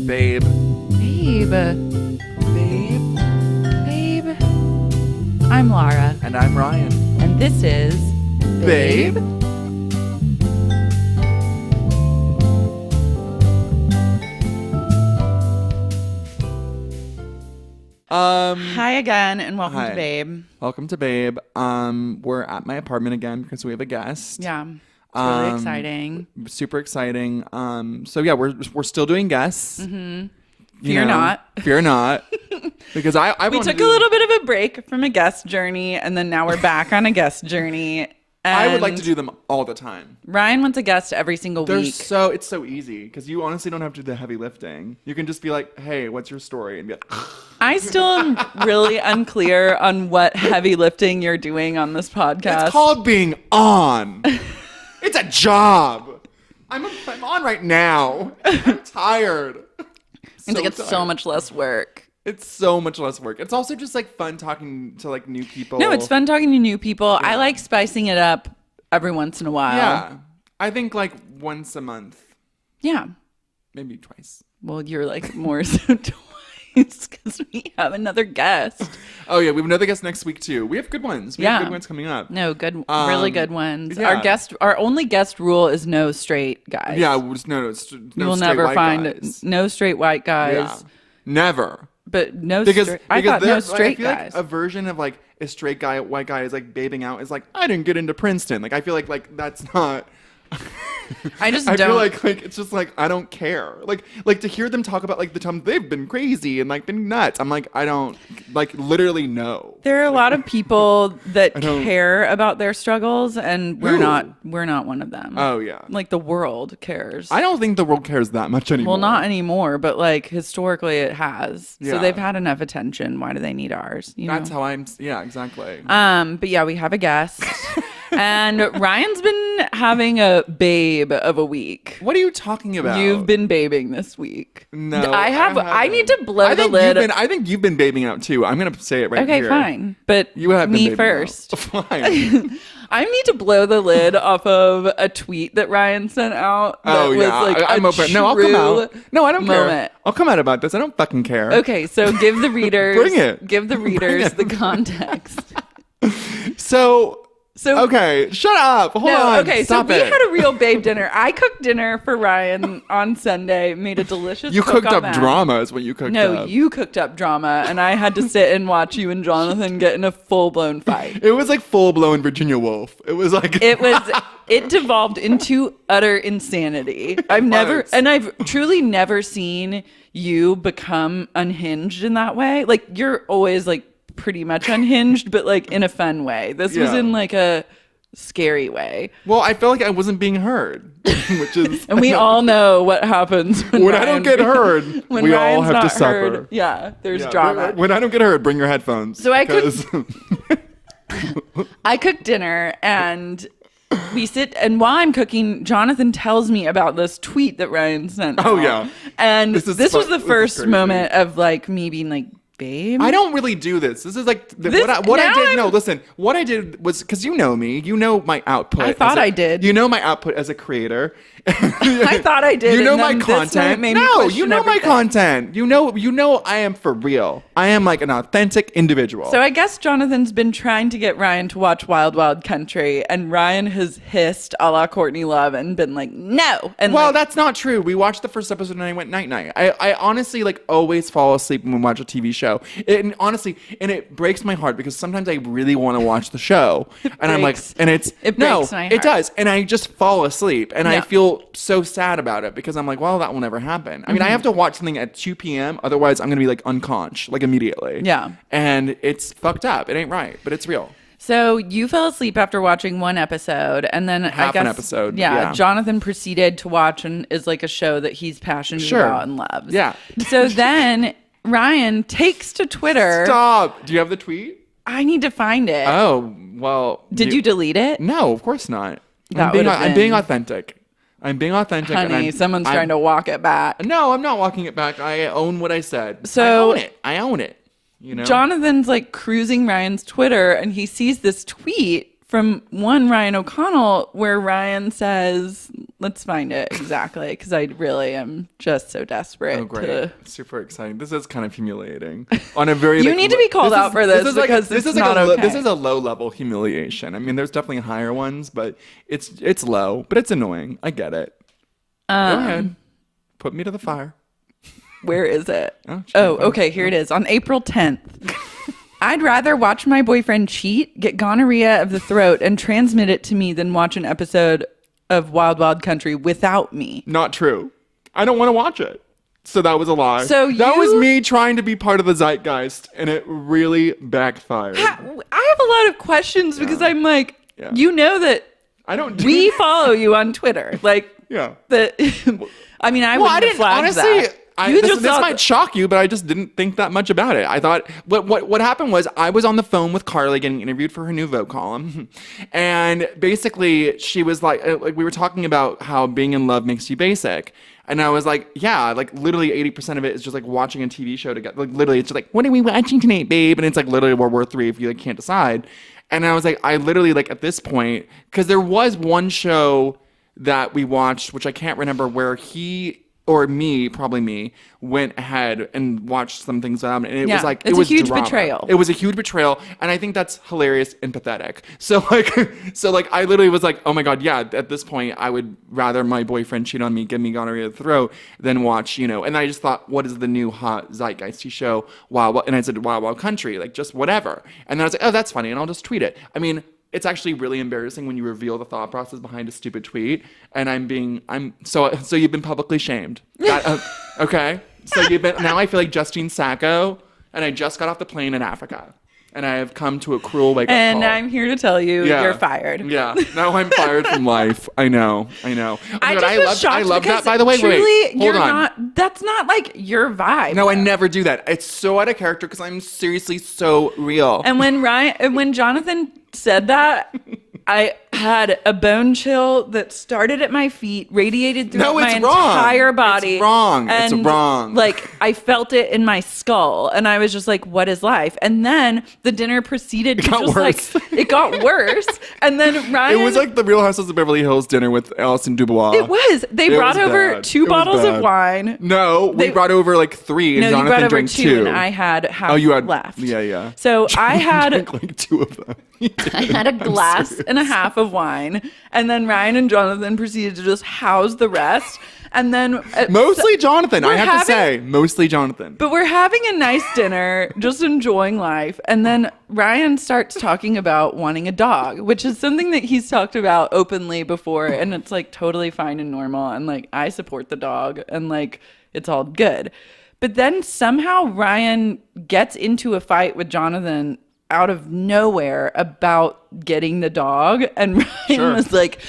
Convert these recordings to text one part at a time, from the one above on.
Babe. Babe. Babe. Babe. I'm Lara. And I'm Ryan. And this is Babe. Hi again and welcome hi. to Babe. Welcome to Babe. We're at my apartment again because we have a guest. Yeah. It's really exciting. Super exciting. So yeah, we're still doing guests. Mm-hmm. Fear not. Because we took a little bit of a break from a guest journey and then now we're back on a guest journey. I would like to do them all the time. Ryan wants a guest every single week. It's so easy because you honestly don't have to do the heavy lifting. You can just be like, hey, what's your story? And be like, I still am really unclear on what heavy lifting you're doing on this podcast. It's called being on. It's a job. I'm on right now. I'm tired. It's so much less work. It's so much less work. It's also just like fun talking to like new people. No, it's fun talking to new people. Yeah. I like spicing it up every once in a while. Yeah. I think like once a month. Yeah. Maybe twice. Well, you're like more so twice because we have another guest. Oh yeah, we have another guest next week too. We have good ones. We have good ones coming up. No, good, really good ones. Yeah. Our only guest rule is no straight guys. Yeah, no you will never find guys. No straight white guys. Yeah. Never. But no straight. I thought no straight guys. Like a version of like a straight guy, white guy is like babying out is like I didn't get into Princeton. Like I feel like that's not. I feel like it's just like I don't care. Like to hear them talk about like the time they've been crazy and like been nuts. I'm like I don't like literally know. There are a lot of people that care about their struggles, and we're not one of them. Oh yeah, like the world cares. I don't think the world cares that much anymore. Well, not anymore, but like historically it has. Yeah. So they've had enough attention. Why do they need ours? That's how I'm. Yeah, exactly. But yeah, we have a guest. And Ryan's been having a babe of a week. What are you talking about? You've been babing this week. No, I need to blow the lid. I think you've been babing out too. I'm gonna say it right here. Okay, fine. But you have me first. Fine. I need to blow the lid off of a tweet that Ryan sent out. That was like I'm open. No, I'll come out. No, I don't care. I'll come out about this. I don't fucking care. Okay, so give the readers. Bring it. Give the readers the context. So okay, shut up. Hold on. Okay, Stop so we had a real babe dinner. I cooked dinner for Ryan on Sunday, made a delicious You cooked up drama is what you cooked up. No, you cooked up drama, and I had to sit and watch you and Jonathan get in a full-blown fight. It was like full-blown Virginia Woolf. It was like... It devolved into utter insanity. I've truly never seen you become unhinged in that way. Like, you're always like, pretty much unhinged, but like in a fun way. This was in like a scary way. Well, I felt like I wasn't being heard, which is and we all know what happens when I don't get heard. We all have to suffer. Heard, yeah, there's drama. When I don't get heard, bring your headphones. So I cooked dinner and we sit, and while I'm cooking, Jonathan tells me about this tweet that Ryan sent. Oh yeah, and this was the first moment of like me being like, babe, I don't really do this. This is like what I did. No, listen. What I did was because you know me. You know my output. I thought I did. You know my output as a creator. I thought I did. You know my content. No, you know my content. You know I am for real. I am like an authentic individual. So I guess Jonathan's been trying to get Ryan to watch Wild Wild Country, and Ryan has hissed a la Courtney Love and been like, no. And that's not true. We watched the first episode and I went night night. I honestly like always fall asleep when we watch a TV show. And honestly, it breaks my heart because sometimes I really want to watch the show, and I'm like, and it breaks my heart. It does, and I just fall asleep, and I feel so sad about it because I'm like, well, that will never happen. I mean, I have to watch something at 2 p.m. Otherwise, I'm gonna be like unconscious, like immediately. Yeah, and it's fucked up. It ain't right, but it's real. So you fell asleep after watching one episode, and then an episode. Yeah, Jonathan proceeded to watch and is like a show that he's passionate about and loves. Yeah. So then Ryan takes to Twitter. Stop. Do you have the tweet? I need to find it. Oh, well. Did you delete it? No, of course not. I'm being authentic. I'm being authentic. Honey, someone's trying to walk it back. No, I'm not walking it back. I own what I said. So I own it. You know? Jonathan's like cruising Ryan's Twitter and he sees this tweet from one Ryan O'Connell where Ryan says, let's find it exactly, because I really am just so desperate. Oh, great. Super exciting. This is kind of humiliating. On a very You need to be called out for this because this is not okay. This is a low-level humiliation. I mean, there's definitely higher ones, but it's low, but it's annoying. I get it. Go ahead. Put me to the fire. Where is it? Okay. Here it is. On April 10th. I'd rather watch my boyfriend cheat, get gonorrhea of the throat, and transmit it to me than watch an episode of Wild Wild Country without me. Not true. I don't want to watch it. So that was a lie. That was me trying to be part of the zeitgeist, and it really backfired. I have a lot of questions because I'm like, you know that we follow you on Twitter. Like, I mean, I wouldn't have flagged that. This might shock you, but I just didn't think that much about it. I thought what happened was I was on the phone with Carly getting interviewed for her new Vogue column, and basically she was like we were talking about how being in love makes you basic, and I was like, yeah, like literally 80% of it is just like watching a TV show together. Like literally, it's just like, what are we watching tonight, babe? And it's like literally World War III if you like can't decide. And I was like, I literally like at this point, because there was one show that we watched, which I can't remember, where he or me, probably me, went ahead and watched some things and it was like it was a huge betrayal. It was a huge betrayal, and I think that's hilarious and pathetic. So like I literally was like, oh my god, yeah. At this point, I would rather my boyfriend cheat on me, give me gonorrhea of the throat, than watch, And I just thought, what is the new hot zeitgeisty show? And I said Wild Wild Country, like just whatever. And then I was like, oh, that's funny, and I'll just tweet it. I mean, it's actually really embarrassing when you reveal the thought process behind a stupid tweet, and so you've been publicly shamed. Okay, so now I feel like Justine Sacco, and I just got off the plane in Africa, and I have come to a cruel wake-up call. And I'm here to tell you, you're fired. Yeah, now I'm fired from life. I know. Oh I love that. By the way, truly, hold on. That's not like your vibe. No, I never do that. It's so out of character because I'm seriously so real. And when Jonathan said that, I had a bone chill that started at my feet, radiated through my entire body. It's wrong. It's wrong. Like, I felt it in my skull, and I was just like, what is life? And then the dinner proceeded to just worse. like, it got worse. And then Ryan... It was like the Real Housewives of Beverly Hills dinner with Alison Dubois. It was. They brought over 2 bottles of wine. No, we brought over like 3, and Jonathan you brought over drank 2, and I had half left. Yeah. So I had... drank like 2 of them. I had a glass and a half of wine, and then Ryan and Jonathan proceeded to just house the rest. And then mostly Jonathan, I have to say, mostly Jonathan. But we're having a nice dinner, just enjoying life. And then Ryan starts talking about wanting a dog, which is something that he's talked about openly before, and it's like totally fine and normal. And like I support the dog, and like it's all good. But then somehow Ryan gets into a fight with Jonathan out of nowhere about getting the dog, and Ryan was like,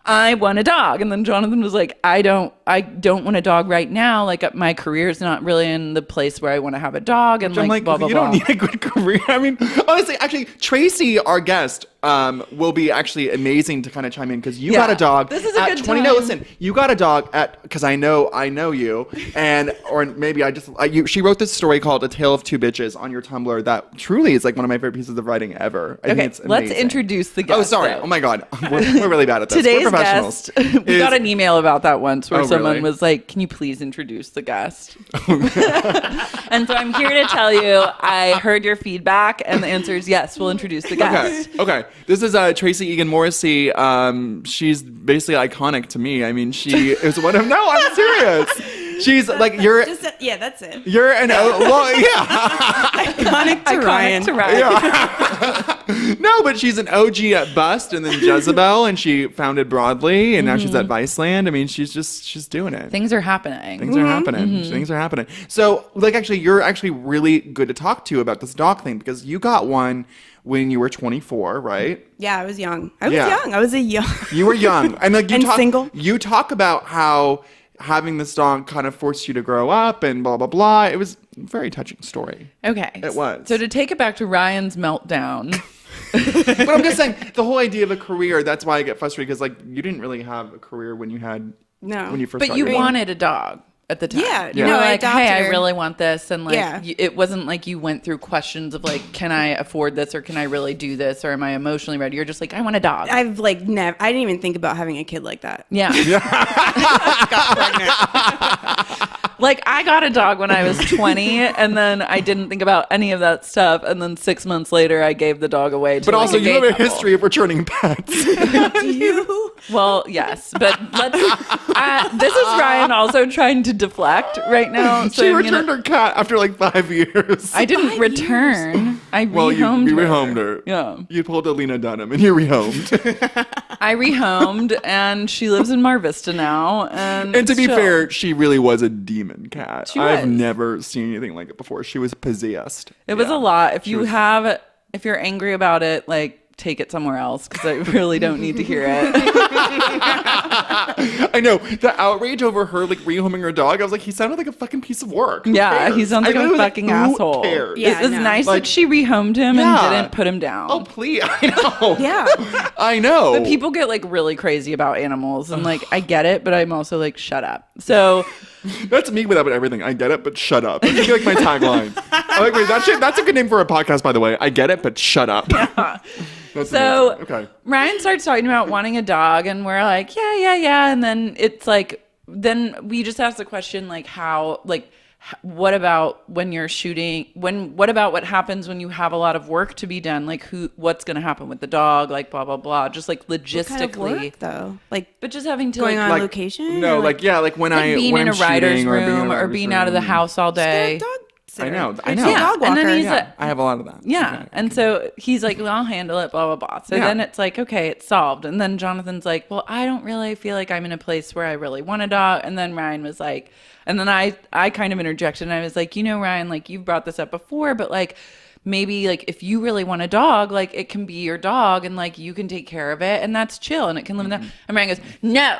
I want a dog. And then Jonathan was like, I don't want a dog right now. Like my career is not really in the place where I want to have a dog. And like blah, blah, you blah. don't need a good career. I mean, honestly, actually, Tracie, our guest, will be actually amazing to kind of chime in because you got a dog. This is a good 20. time. No, listen, you got a dog because I know you, or maybe she wrote this story called "A Tale of Two Bitches" on your Tumblr that truly is like one of my favorite pieces of writing ever. I think it's amazing. Let's introduce the guest. Oh, sorry. Though. Oh my God, we're really bad at this. Today's we're professionals. Guest, we got an email about that once where someone really? was like, "Can you please introduce the guest?" And so I'm here to tell you, I heard your feedback, and the answer is yes. We'll introduce the guest. Okay. This is Tracie Egan Morrissey. She's basically iconic to me. I mean, she is one of. No, I'm serious. She's like you're. Yeah, that's it. You're an iconic to Ryan. Yeah. No, but she's an OG at Bust and then Jezebel, and she founded Broadly, and now she's at Viceland. I mean, she's doing it. Things are happening. Things are happening. So, like, actually, you're actually really good to talk to about this dog thing because you got one when you were 24, right? Yeah, I was young. I was young. You were young, and like single. You talk about how having this dog kind of forced you to grow up and blah blah blah. It was a very touching story. Okay, it was. So to take it back to Ryan's meltdown. But I'm just saying the whole idea of a career. That's why I get frustrated because like you didn't really have a career when you had when you first. But you wanted a dog. at the time. Yeah, You no, were I like, adopted hey, I her. really want this. And like, Yeah. it wasn't like you went through questions of like, can I afford this or can I really do this? Or am I emotionally ready? You're just like, I want a dog. I've like never. I didn't even think about having a kid like that. yeah. Got pregnant. Like I got a dog when I was 20 and then I didn't think about any of that stuff. And then 6 months later, I gave the dog away to But like, also, a you gay have a couple. history of returning pets. Do you? Well, yes, but let's. This is Ryan also trying to deflect right now. So She I'm returned gonna- her cat after like 5 years. I didn't return. I well, you rehomed her. rehomed her. Yeah. You pulled a Lena Dunham and you rehomed. I rehomed, and she lives in Mar Vista now. And And to be chill. fair, she really was a demon cat. She I've was. never seen anything like it before. She was possessed. It was Yeah. a lot. If She you was- if you're angry about it, like take it somewhere else because I really don't need to hear it. I know the outrage over her like rehoming her dog. I was like, he sounded like a fucking piece of work. Who Yeah, cares? he sounds I like a literally was fucking who asshole. cares? Yeah. It was no. nice Like- that she rehomed him Yeah. and didn't put him down. Oh please, I know. Yeah. I know. But people get like really crazy about animals, and like I get it, but I'm also like, shut up. So That's me without everything. I get it, but shut up. That should be like my tagline. I'm like, wait, that's a good name for a podcast, by the way. I get it, but shut up. That's So amazing. Okay. Ryan starts talking about wanting a dog, and we're like, yeah. And then it's like, then we just ask the question, like, how, like, what about when you're shooting? What about what happens when you have a lot of work to be done? Like, what's going to happen with the dog? Like, blah, blah, blah. Just like logistically. What kind of work, though? Like But just having to going like, on Like, location? No, or, like yeah, like when like being in I'm a writer's shooting or being in a room or writer's being out of the room. house all Just get day. a dog sitter. I know. Or I just know. a dog And then walker. he's Yeah, I have a lot of that. Yeah. Okay. And so he's like, well, I'll handle it, blah, blah, blah. So Yeah. then it's like, okay, it's solved. And then Jonathan's like, well, I don't really feel like I'm in a place where I really want a dog. And then Ryan was like, and then I kind of interjected and I was like, Ryan, like you've brought this up before, but like maybe like if you really want a dog, like it can be your dog and like you can take care of it and that's chill and it can live in that. And Ryan goes, no,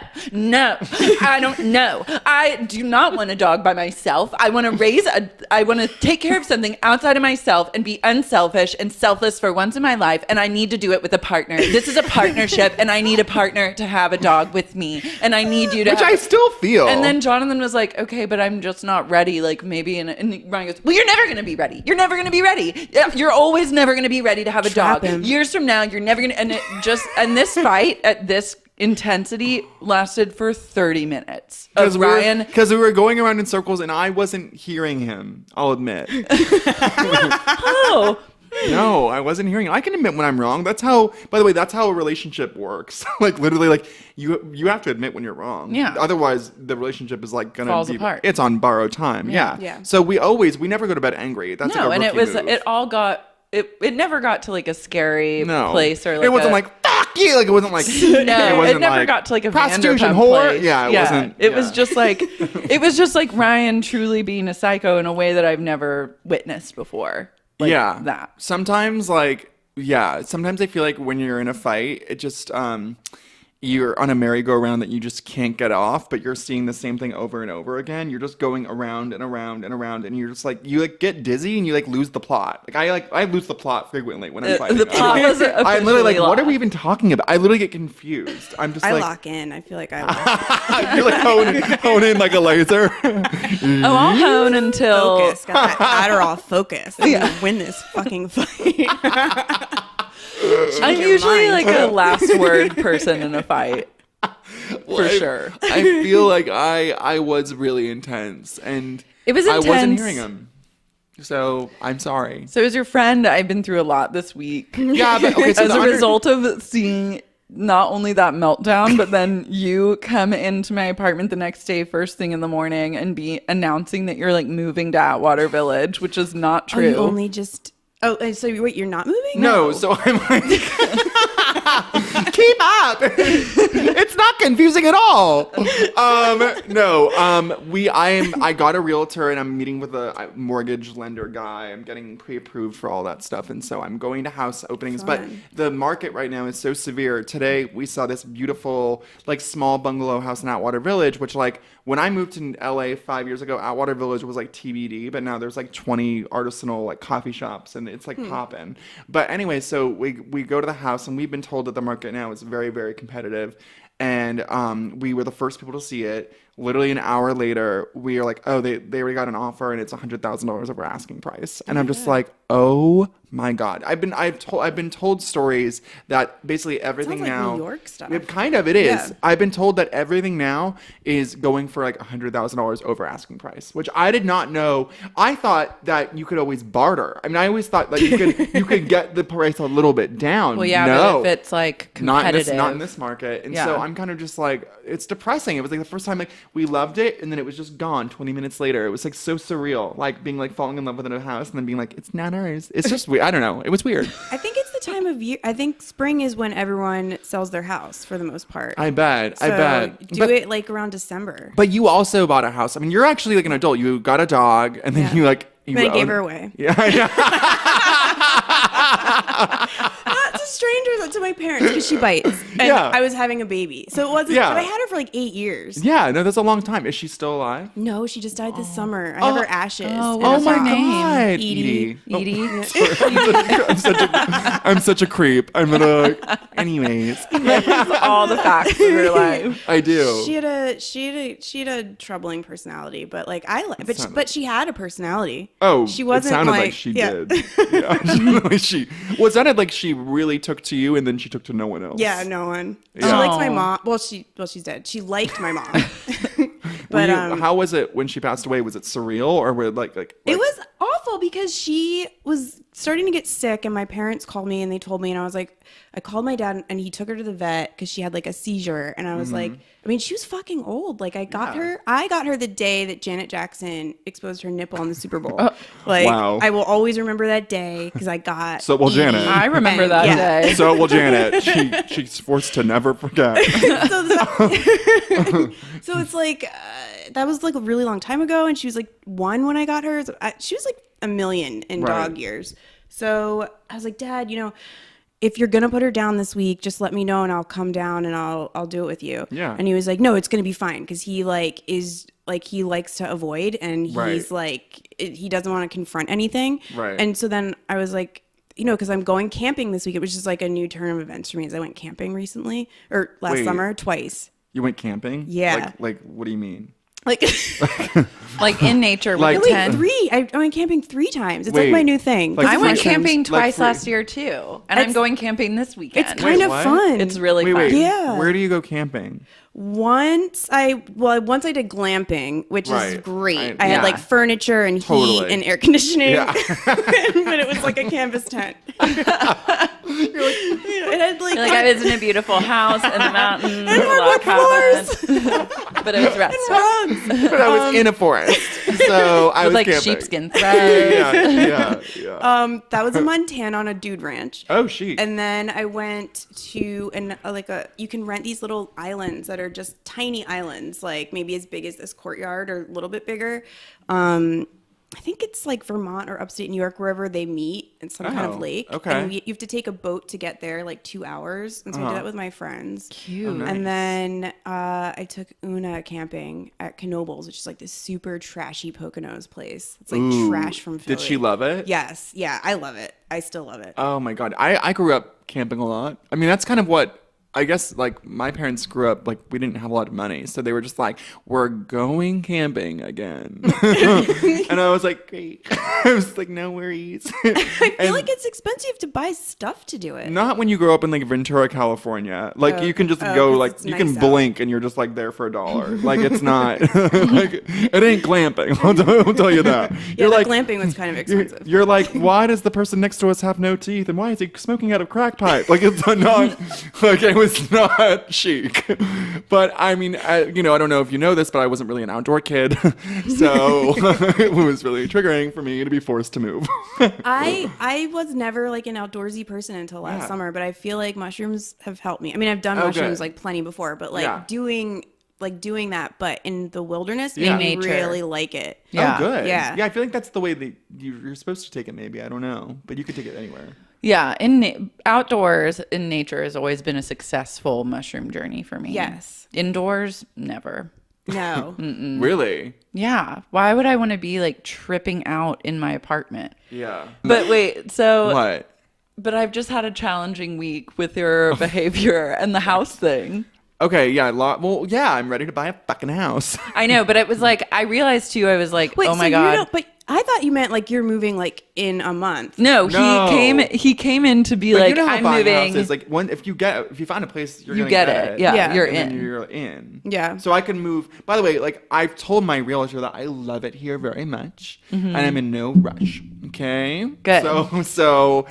I don't know. I do not want a dog by myself. I want to take care of something outside of myself and be unselfish and selfless for once in my life. And I need to do it with a partner. This is a partnership and I need a partner to have a dog with me. And I need you to Which have I still feel. And then Jonathan was like, okay, but I'm just not ready. Like maybe, and Ryan goes, well, you're never going to be ready. You're never going to be ready. Yeah, you're always never going to be ready to have a Trap dog. him. Years from now, you're never going to, and this fight at this intensity lasted for 30 minutes of Ryan. Because we were going around in circles and I wasn't hearing him, I'll admit. Oh, No, I wasn't hearing him. I can admit when I'm wrong. That's how, by the way, that's how a relationship works. Like literally, like you have to admit when you're wrong. Yeah. Otherwise, the relationship is like gonna Falls be apart. It's on borrowed time. Yeah. Yeah. So we never go to bed angry. That's no, like a and rookie move. it all got, it never got to like a scary No. place or like it wasn't a, like fuck you. Like it wasn't like No, it wasn't never like, got to like a prostitution Vanderpump whore. place. Yeah, it wasn't. It was yeah. just like it was just like Ryan truly being a psycho in a way that I've never witnessed before. Like yeah. that. Sometimes sometimes I feel like when you're in a fight, it just you're on a merry-go-round that you just can't get off, but you're seeing the same thing over and over again. You're just going around and around and around, and you're just like you like get dizzy and you like lose the plot. I lose the plot frequently when I'm fighting. The plot was I'm literally like, officially what are we lost. even talking about? I literally get confused. I'm just I like, lock in. I feel like I lock you're like hone in like a laser. Oh, I'll hone until focus. Got that Adderall focus. I'm gonna win this fucking fight. I'm your usually mind. like a last word person in a fight. Well, sure. I feel like I was really intense and It was I wasn't intense. hearing him. So I'm sorry. So as your friend, I've been through a lot this week. Yeah, but okay. So As a result of seeing not only that meltdown, but then you come into my apartment the next day, first thing in the morning, and be announcing that you're like moving to Atwater Village, which is not Oh, you true. only just. Oh, so wait, you're not moving? No, so I'm like, keep up. It's not confusing at all. I got a realtor and I'm meeting with a mortgage lender guy. I'm getting pre-approved for all that stuff, and so I'm going to house openings. Fun. But the market right now is so severe. Today we saw this beautiful, like, small bungalow house in Atwater Village, which, like, when I moved to LA 5 years ago, Atwater Village was like TBD, but now there's like 20 artisanal like coffee shops and it's like popping. But anyway, so we go to the house and we've been told that the market now is very, very competitive. and we were the first people to see it. Literally an hour later, we are like, oh, they already got an offer, and it's $100,000 over asking price. And I'm just like, oh my God. I've been told stories that basically everything Sounds like now New York stuff. It is. Yeah. I've been told that everything now is going for like $100,000 over asking price, which I did not know. I thought that you could always barter. I mean, I always thought that you could get the price a little bit down. Well, yeah, no. but if it's like competitive. Not in this market. And so I'm kind of just like, it's depressing. It was like the first time like we loved it, and then it was just gone 20 minutes later. It was like so surreal, like being like falling in love with a house and then being like, it's not ours. It's just weird. I don't know. It was weird. I think it's the time of year. I think spring is when everyone sells their house for the most part. I bet. Do it like around December. But you also bought a house. I mean, you're actually like an adult. You got a dog, and then you like. And I gave her away. Yeah. Not to strangers, to my parents, because she bites. And I was having a baby. So it wasn't, but I had her for like 8 years. Yeah, no, that's a long time. Is she still alive? No, she just died this summer. I have her ashes. Oh my God. Edie. Edie. I'm such a creep. I'm gonna. Anyways, All the facts of her life. I do. She had a troubling personality, but like but she had a personality. Oh, she wasn't it sounded like she did. Yeah, it sounded like she really took to you, and then she took to no one else. Yeah, no one. Yeah. She likes my mom. Well, she's dead. She liked my mom. But how was it when she passed away? Was it surreal, or were like it was awful because she was starting to get sick, and my parents called me and they told me, and I called my dad, and he took her to the vet because she had like a seizure, and I was like, I mean, she was fucking old. Like I got her the day that Janet Jackson exposed her nipple on the Super Bowl. Wow. I will always remember that day because I got. So will Janet. I remember that day. So will Janet. She's forced to never forget. So it's like that was like a really long time ago, and she was like 1 when I got her. So she was like a million in dog years. So I was like, Dad, if you're gonna put her down this week, just let me know and I'll come down and I'll do it with you. Yeah. And he was like, no, it's gonna be fine because he he likes to avoid, and he's like he doesn't want to confront anything. Right. And so then I was like, because I'm going camping this week. It was just like a new turn of events for me. As I went camping recently or last summer twice. You went camping? Yeah. Like what do you mean? Like in nature, Like with wait, 10. 3. I went camping 3 times. It's like my new thing. Like I went 3 times? camping twice Like last year too, and I'm going camping this weekend. It's kind of what? fun. It's really fun. Wait. Yeah. Where do you go camping? Once I did glamping, which is great. I had like furniture and heat and air conditioning, but it was like a canvas tent. It had like I was in a beautiful house in the mountains, a log cabin, but it was rest. But I was in a forest, so I was like camping. sheepskin thread. Yeah. that was in Montana on a dude ranch. Oh, sheep. And then I went to you can rent these little islands that are just tiny islands, like maybe as big as this courtyard or a little bit bigger. I think it's like Vermont or upstate New York, wherever they meet in some kind of lake. Okay. And you have to take a boat to get there, like 2 hours. And so I did that with my friends. Cute. Oh, nice. And then I took Una camping at Knoebels, which is like this super trashy Poconos place. It's like trash from Philly. Did she love it? Yes. Yeah, I love it. I still love it. Oh my God. I grew up camping a lot. I mean, that's kind of what I guess like my parents grew up, like we didn't have a lot of money. So they were just like, we're going camping again. And I was like, great. I was like, no worries. I feel like it's expensive to buy stuff to do it. Not when you grow up in like Ventura, California. Like you can just go, like you can blink and you're just like there for $1. Like it's not, like it ain't glamping. I'll tell you that. Yeah, like, glamping was kind of expensive. You're like, why does the person next to us have no teeth? And why is he smoking out of crack pipe? Like it's not, like it was not chic. But I mean, I don't know if you know this, but I wasn't really an outdoor kid. So it was really triggering for me to be forced to move. I was never like an outdoorsy person until last summer, but I feel like mushrooms have helped me. I mean, I've done mushrooms like plenty before, but like doing that, but in the wilderness, made me really like it. Yeah. Oh, good. Yeah. Yeah, I feel like that's the way that you're supposed to take it, maybe. I don't know. But you could take it anywhere. Yeah, outdoors in nature has always been a successful mushroom journey for me. Yes. Indoors, never. No. Really? Yeah. Why would I want to be like tripping out in my apartment? Yeah. But wait, so what? But I've just had a challenging week with your behavior and the house thing. Okay, yeah, well, yeah, I'm ready to buy a fucking house. I know, but it was like, I realized too, I was like, Wait, oh my so God. but I thought you meant like you're moving like in a month. No, No. he came in to be But like, you know how I'm buying a house moving. is, like, if you find a place, you're You gonna get get it. Yeah, Yeah. you're and then in. you're in. Yeah. So I can move. By the way, like, I've told my realtor that I love it here very much, and I'm in no rush. Okay. Good. So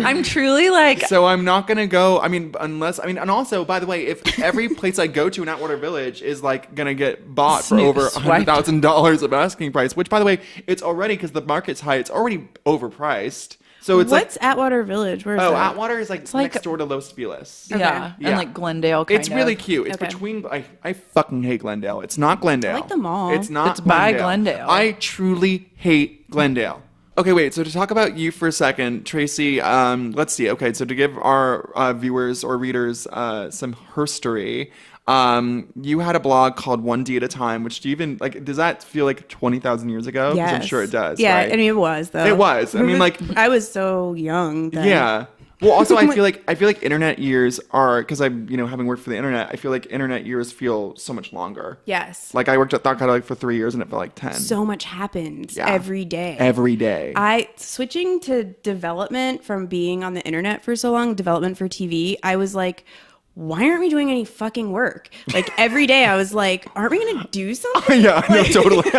I'm truly like, So I'm not gonna go. I mean, and also, by the way, if every place I go to in Atwater Village is like gonna get bought for over $100,000 of asking price, which, by the way, it's already, because the market's high, it's already overpriced. So it's What's Atwater Village? Where is that? Atwater is like next door to Los Feliz. yeah, Yeah. and like Glendale kind It's of. really cute. It's Okay. between. I fucking hate Glendale. It's not Glendale. I like the mall. It's not. It's by Glendale. I truly hate Glendale. Okay, wait. So to talk about you for a second, Tracie. Let's see. Okay, so to give our viewers or readers some herstory. You had a blog called 1D at a Time, which do you even like? Does that feel like 20,000 years ago? 'Cause Yes. I'm sure it does. Yeah, right? I mean it was though. It was. I mean, like, I was so young. Then. yeah. Well, also, I feel like internet years are, because I'm, having worked for the internet, I feel like internet years feel so much longer. Yes. Like, I worked at Thought Catalog for 3 years and it felt like 10. So much happens Yeah. every day. Every day. Switching to development from being on the internet for so long, development for TV, I was like, why aren't we doing any fucking work? Like every day I was like, aren't we going to do something? Yeah, no, totally.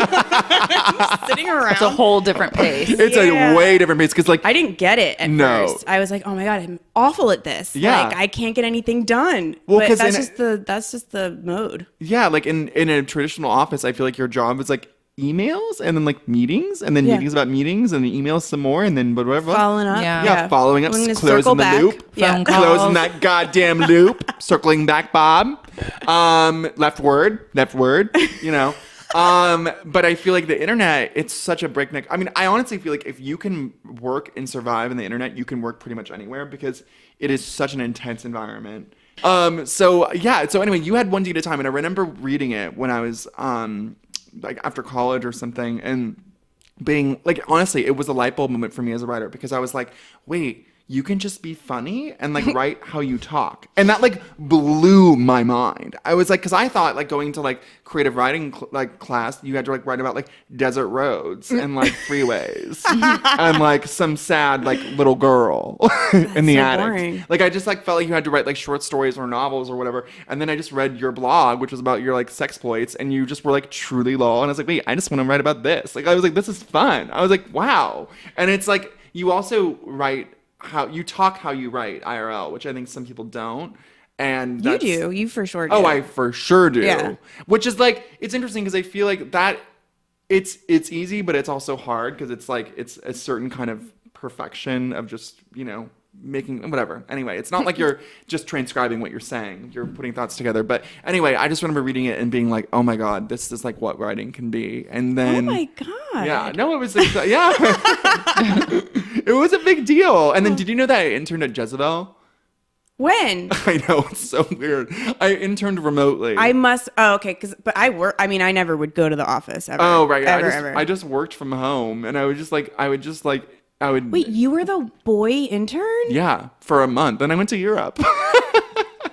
Sitting around. It's a whole different pace. It's Yeah. a way different pace, because, like, I didn't get it at No. first. I was like, oh my God, I'm awful at this. Yeah. Like I can't get anything done. Well, but 'cause that's just the mode. yeah, like in a traditional office, I feel like your job is like emails and then like meetings and then Yeah. meetings about meetings and then emails some more and then whatever. Following up. Yeah. Yeah, following up, I'm gonna closing circle the back. loop. Yeah. Phone calls. Closing that goddamn loop, circling back, Bob. Left word, but I feel like the internet, it's such a breakneck. I mean, I honestly feel like if you can work and survive in the internet, you can work pretty much anywhere, because it is such an intense environment. So anyway, you had 1D at a Time, and I remember reading it when I was like after college or something, and being like, honestly, it was a light bulb moment for me as a writer, because I was like, wait, you can just be funny and like write how you talk. And that like blew my mind. I was like, because I thought like going to like creative writing class, you had to like write about like desert roads and like freeways and like some sad like little girl in the so attic. boring. Like I just like felt like you had to write like short stories or novels or whatever. And then I just read your blog, which was about your like sexploits, and you just were like truly lol. And I was like, wait, I just want to write about this. Like I was like, this is fun. I was like, wow. And it's like you also write how you talk, how you write IRL, which I think some people don't. And You do. You for sure do. Oh, I for sure do. Yeah. Which is like, it's interesting because I feel like that it's easy, but it's also hard because it's like it's a certain kind of perfection of just, making whatever. Anyway, it's not like you're just transcribing what you're saying. You're putting thoughts together. But anyway, I just remember reading it and being like, oh my God, this is like what writing can be. And then Oh my God. yeah, no, it was yeah. It was a big deal. And then did you know that I interned at Jezebel? When? I know, it's so weird. I interned remotely. I must. Oh, okay. But I work. I mean, I never would go to the office ever. Oh, right. Yeah. Ever. I just worked from home, and I would Wait, you were the boy intern? yeah, for a month. And I went to Europe.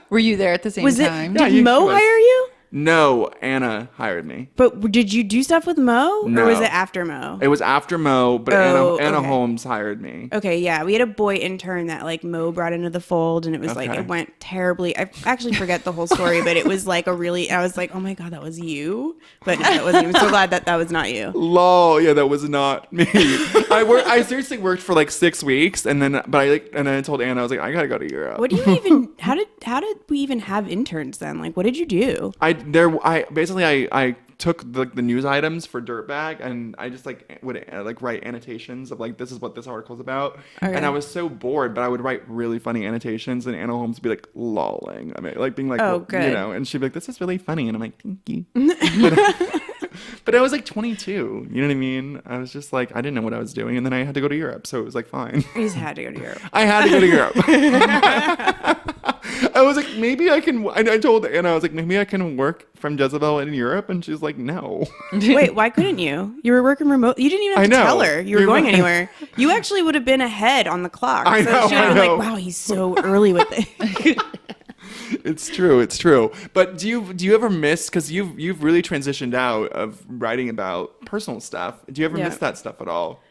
Were you there at the same Was it? time? Yeah, Did Mo was. hire you? No, Anna hired me. But did you do stuff with Mo, No. or was it after Mo? It was after Mo, but Oh, Anna okay. Holmes hired me. Okay, yeah, we had a boy intern that like Mo brought into the fold, and it was like Okay. it went terribly. I actually forget the whole story, but it was like I was like, oh my God, that was you. But no, that wasn't. I'm so glad that was not you. Lol, yeah, that was not me. I seriously worked for like 6 weeks, and then I told Anna, I was like, I gotta go to Europe. What do you even? How did we even have interns then? Like, what did you do? I took the news items for Dirtbag, and I just would write annotations of like, this is what this article's about. Okay. And I was so bored, but I would write really funny annotations, and Anna Holmes would be like lolling. I mean, like being like, Oh, good. and she'd be like, this is really funny, and I'm like, thank you. But I was like 22, you know what I mean? I was just like, I didn't know what I was doing, and then I had to go to Europe, so it was like fine. You just had to go to Europe. I had to go to Europe. I was like, maybe I can. I told Anna, I was like, maybe I can work from Jezebel in Europe, and she's like, no. Wait, why couldn't you? You were working remote. You didn't even have I to know. tell her you were You're going right. anywhere. You actually would have been ahead on the clock. I know, She would I have been know. like, wow, he's so early with it. It's true. It's true. But do you ever miss, because you've really transitioned out of writing about personal stuff. Do you ever miss that stuff at all?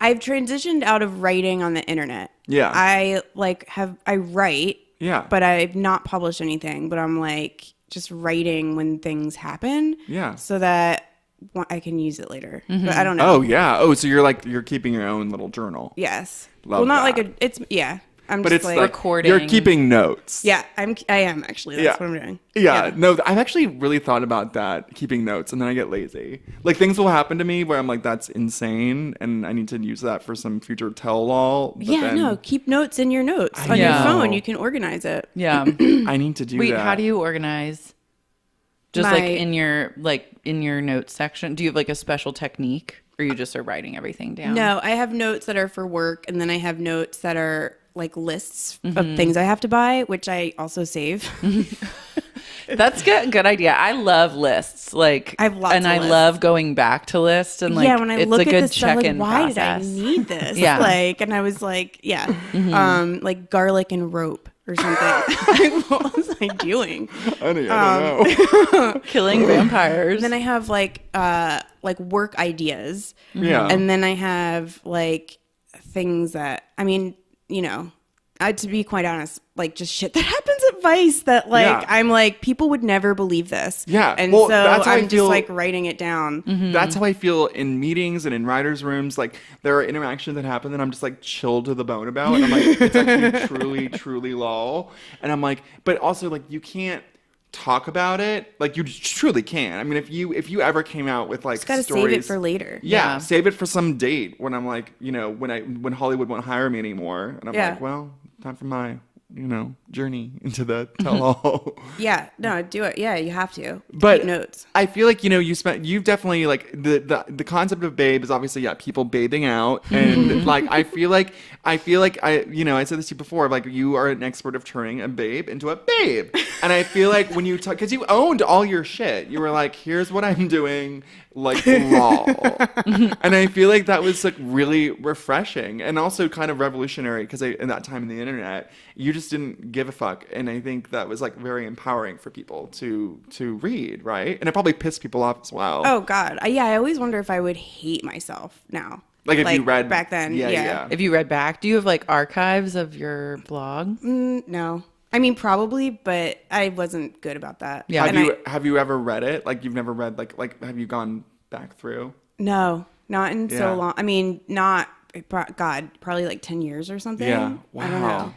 I've transitioned out of writing on the internet. Yeah. I write. Yeah. But I've not published anything. But I'm like just writing when things happen. Yeah. So that I can use it later. Mm-hmm. But I don't know. Oh yeah. Oh, so you're keeping your own little journal. Yes. Love that. I'm but just it's like recording. You're keeping notes. Yeah, I am actually. That's what I'm doing. Yeah. No, I've actually really thought about that, keeping notes, and then I get lazy. Like things will happen to me where I'm like, that's insane, and I need to use that for some future tell-all. No, keep notes in your notes on your phone. You can organize it. Yeah. I need to do that. Wait, how do you organize? Just in your notes section? Do you have like a special technique, or you just are writing everything down? No, I have notes that are for work, and then I have notes that are like lists of things I have to buy, which I also save. That's good idea. I love lists. Like I have lots of lists. Love going back to lists and like when I it's look a at good this stuff, check-in why process. did I need this? And I was like, like garlic and rope or something. What was I doing? I don't know. Killing vampires. Then I have like work ideas. Yeah. And then I have like things that, I mean, to be quite honest, like just shit that happens at Vice that like I'm like, people would never believe this. Yeah. And well, so that's how I'm just like writing it down. Mm-hmm. That's how I feel in meetings and in writers' rooms. Like there are interactions that happen that I'm just like chilled to the bone about. And I'm like, it's actually truly, truly lol. And I'm like, but also like you can't talk about it. Like you truly can. I mean, if you ever came out with like just gotta stories, save it for later. Yeah, save it for some date when I'm like, when Hollywood won't hire me anymore. And I'm like, well, time for my journey into the tell-all. No, do it. Yeah, you have to. But keep notes. I feel like you've definitely like the concept of babe is obviously people bathing out, and like I feel like I said this to you before, like you are an expert of turning a babe into a babe, and I feel like when you talk, because you owned all your shit, you were like, here's what I'm doing, like raw, and I feel like that was like really refreshing and also kind of revolutionary because in that time in the internet you just didn't give a fuck, and I think that was like very empowering for people to read, right? And it probably pissed people off as well. Oh God, I always wonder if I would hate myself now. Like if you read back then, If you read back, do you have like archives of your blog? No. I mean, probably, but I wasn't good about that. Yeah. Have you ever read it? Like you've never read like have you gone back through? No, not in so long. I mean, probably like 10 years or something. Yeah. Wow. I don't know.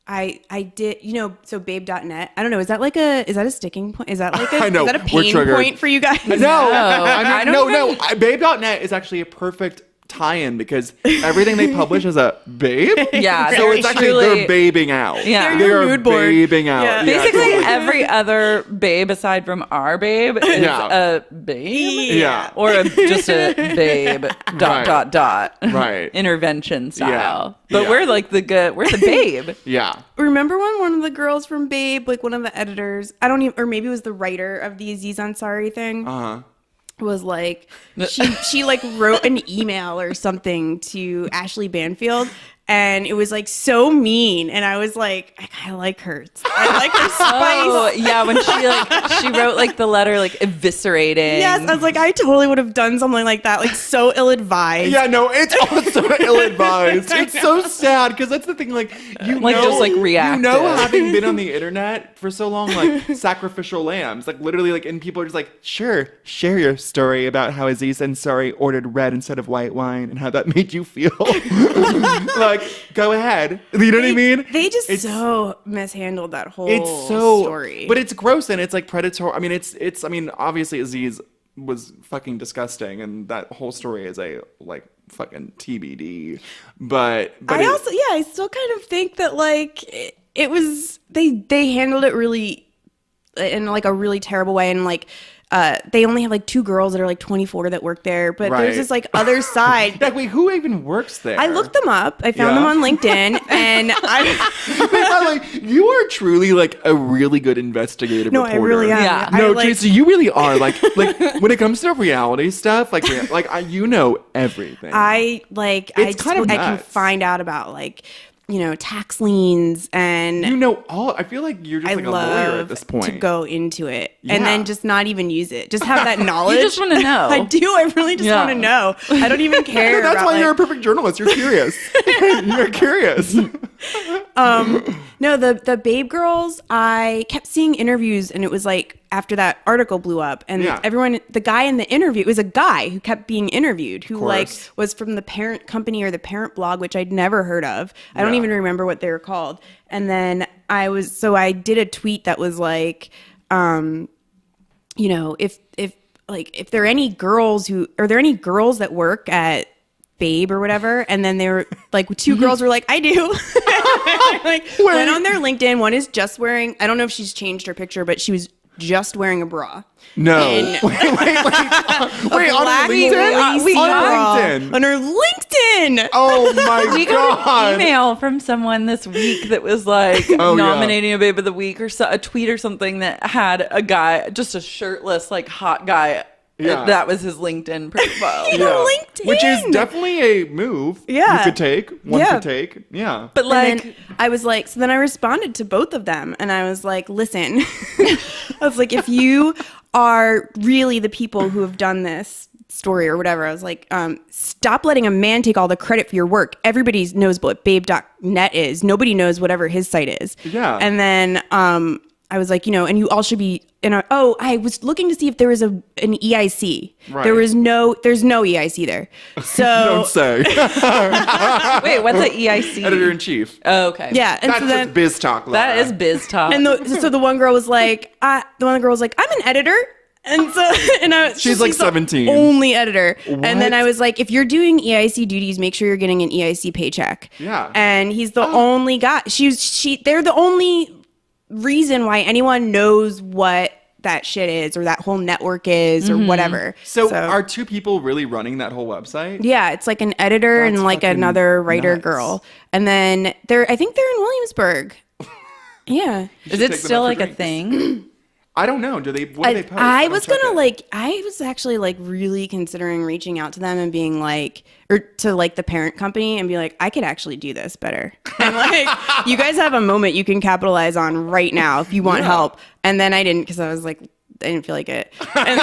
I did, so babe.net. I don't know. Is that a sticking point? Is that like I know, is that a pain point for you guys? No. I mean, no. Babe.net is actually a perfect tie-in because everything they publish is a babe. Yeah. So it's actually they're babing out. Yeah. They're mood board. babing out. Yeah. Basically every other babe aside from our babe is a babe. Yeah. Or just a babe ... Right. Intervention style. Yeah. But we're like we're the babe. Yeah. Remember when one of the girls from Babe, like one of the editors, or maybe it was the writer of the Aziz Ansari thing. Was like she like wrote an email or something to Ashley Banfield, and it was like so mean, and I was like, I kind of like her. I like her spice. Oh yeah, when she wrote like the letter like eviscerating. Yes, I was like, I totally would have done something like that, like so ill-advised. Yeah, no, it's also ill-advised. It's so sad because that's the thing, like just like reactive. Having been on the internet for so long, like sacrificial lambs, like literally, like, and people are just like, sure, share your story about how Aziz Ansari ordered red instead of white wine and how that made you feel. Like, go ahead. You know what I mean? They just so mishandled that whole story. But it's gross and it's like predatory. I mean, obviously Aziz was fucking disgusting and that whole story is a like fucking TBD. But I still kind of think that like it was they handled it really in like a really terrible way, and like they only have like 2 girls that are like 24 that work there, but Right. there's this like other side. Like, wait, who even works there? I looked them up. I found them on LinkedIn, and like, you are truly like a really good investigative no, reporter. I really am. Yeah. No, like, Tracie, you really are. Like when it comes to reality stuff, you know everything. I It's kind of can nuts. find out about like, you know, tax liens, and you know all. I feel like you're just I like a lawyer at this point. to go into it Yeah. and then just not even use it. Just have that knowledge. You just want to know. I do. I really just want to know. I don't even care. That's about, why you're a like, perfect journalist. You're curious. You're curious. No, the Babe Girls, I kept seeing interviews, and it was like after that article blew up, and Yeah. everyone, the guy in the interview, it was a guy who kept being interviewed, who like course. was from the parent company or the parent blog, which I'd never heard of. I don't Yeah. even remember what they were called. And then I did a tweet that was like, you know, if there are any girls that work at Babe or whatever, and then they were like 2 girls were like, I do. Like went on their LinkedIn. One is just wearing, I don't know if she's changed her picture, but she was just wearing a bra. No. And- Wait, on Black LinkedIn? lacy On bra LinkedIn? on her LinkedIn. Oh my We got god. an email from someone this week that was like Oh, yeah. nominating a Babe of the Week or a tweet or something that had a guy, just a shirtless, like hot guy. Yeah. That was his LinkedIn profile. Yeah. LinkedIn. Which is definitely a move Yeah. you could take. One Yeah. could take. Yeah. But And like, then I was like, so then I responded to both of them, and I was like, listen, I was like, if you are really the people who have done this story or whatever, I was like, stop letting a man take all the credit for your work. Everybody knows what babe.net is. Nobody knows whatever his site is. Yeah. And then I was like, you know, and you all should be I was looking to see if there was an EIC. Right. There's no EIC there. So Don't say. wait, what's the EIC? Editor in chief. Oh, okay. yeah. And That's so then just biz talk. That Lara. is biz talk. And so the one girl was like, I'm an editor. And so, She's like 17. the only editor. What? And then I was like, if you're doing EIC duties, make sure you're getting an EIC paycheck. Yeah. And he's the only guy. They're the only reason why anyone knows what that shit is or that whole network is or whatever. So are 2 people really running that whole website? Yeah, it's like an editor That's and like fucking another writer nuts. girl. And then I think they're in Williamsburg. Yeah. You is should it take them still out for like a drinks. thing? I don't know. What do they post? I don't was check gonna it. I was actually like really considering reaching out to them and being like, or to like the parent company and be like, I could actually do this better. And like, you guys have a moment you can capitalize on right now if you want help. And then I didn't, because I was like, I didn't feel like it. And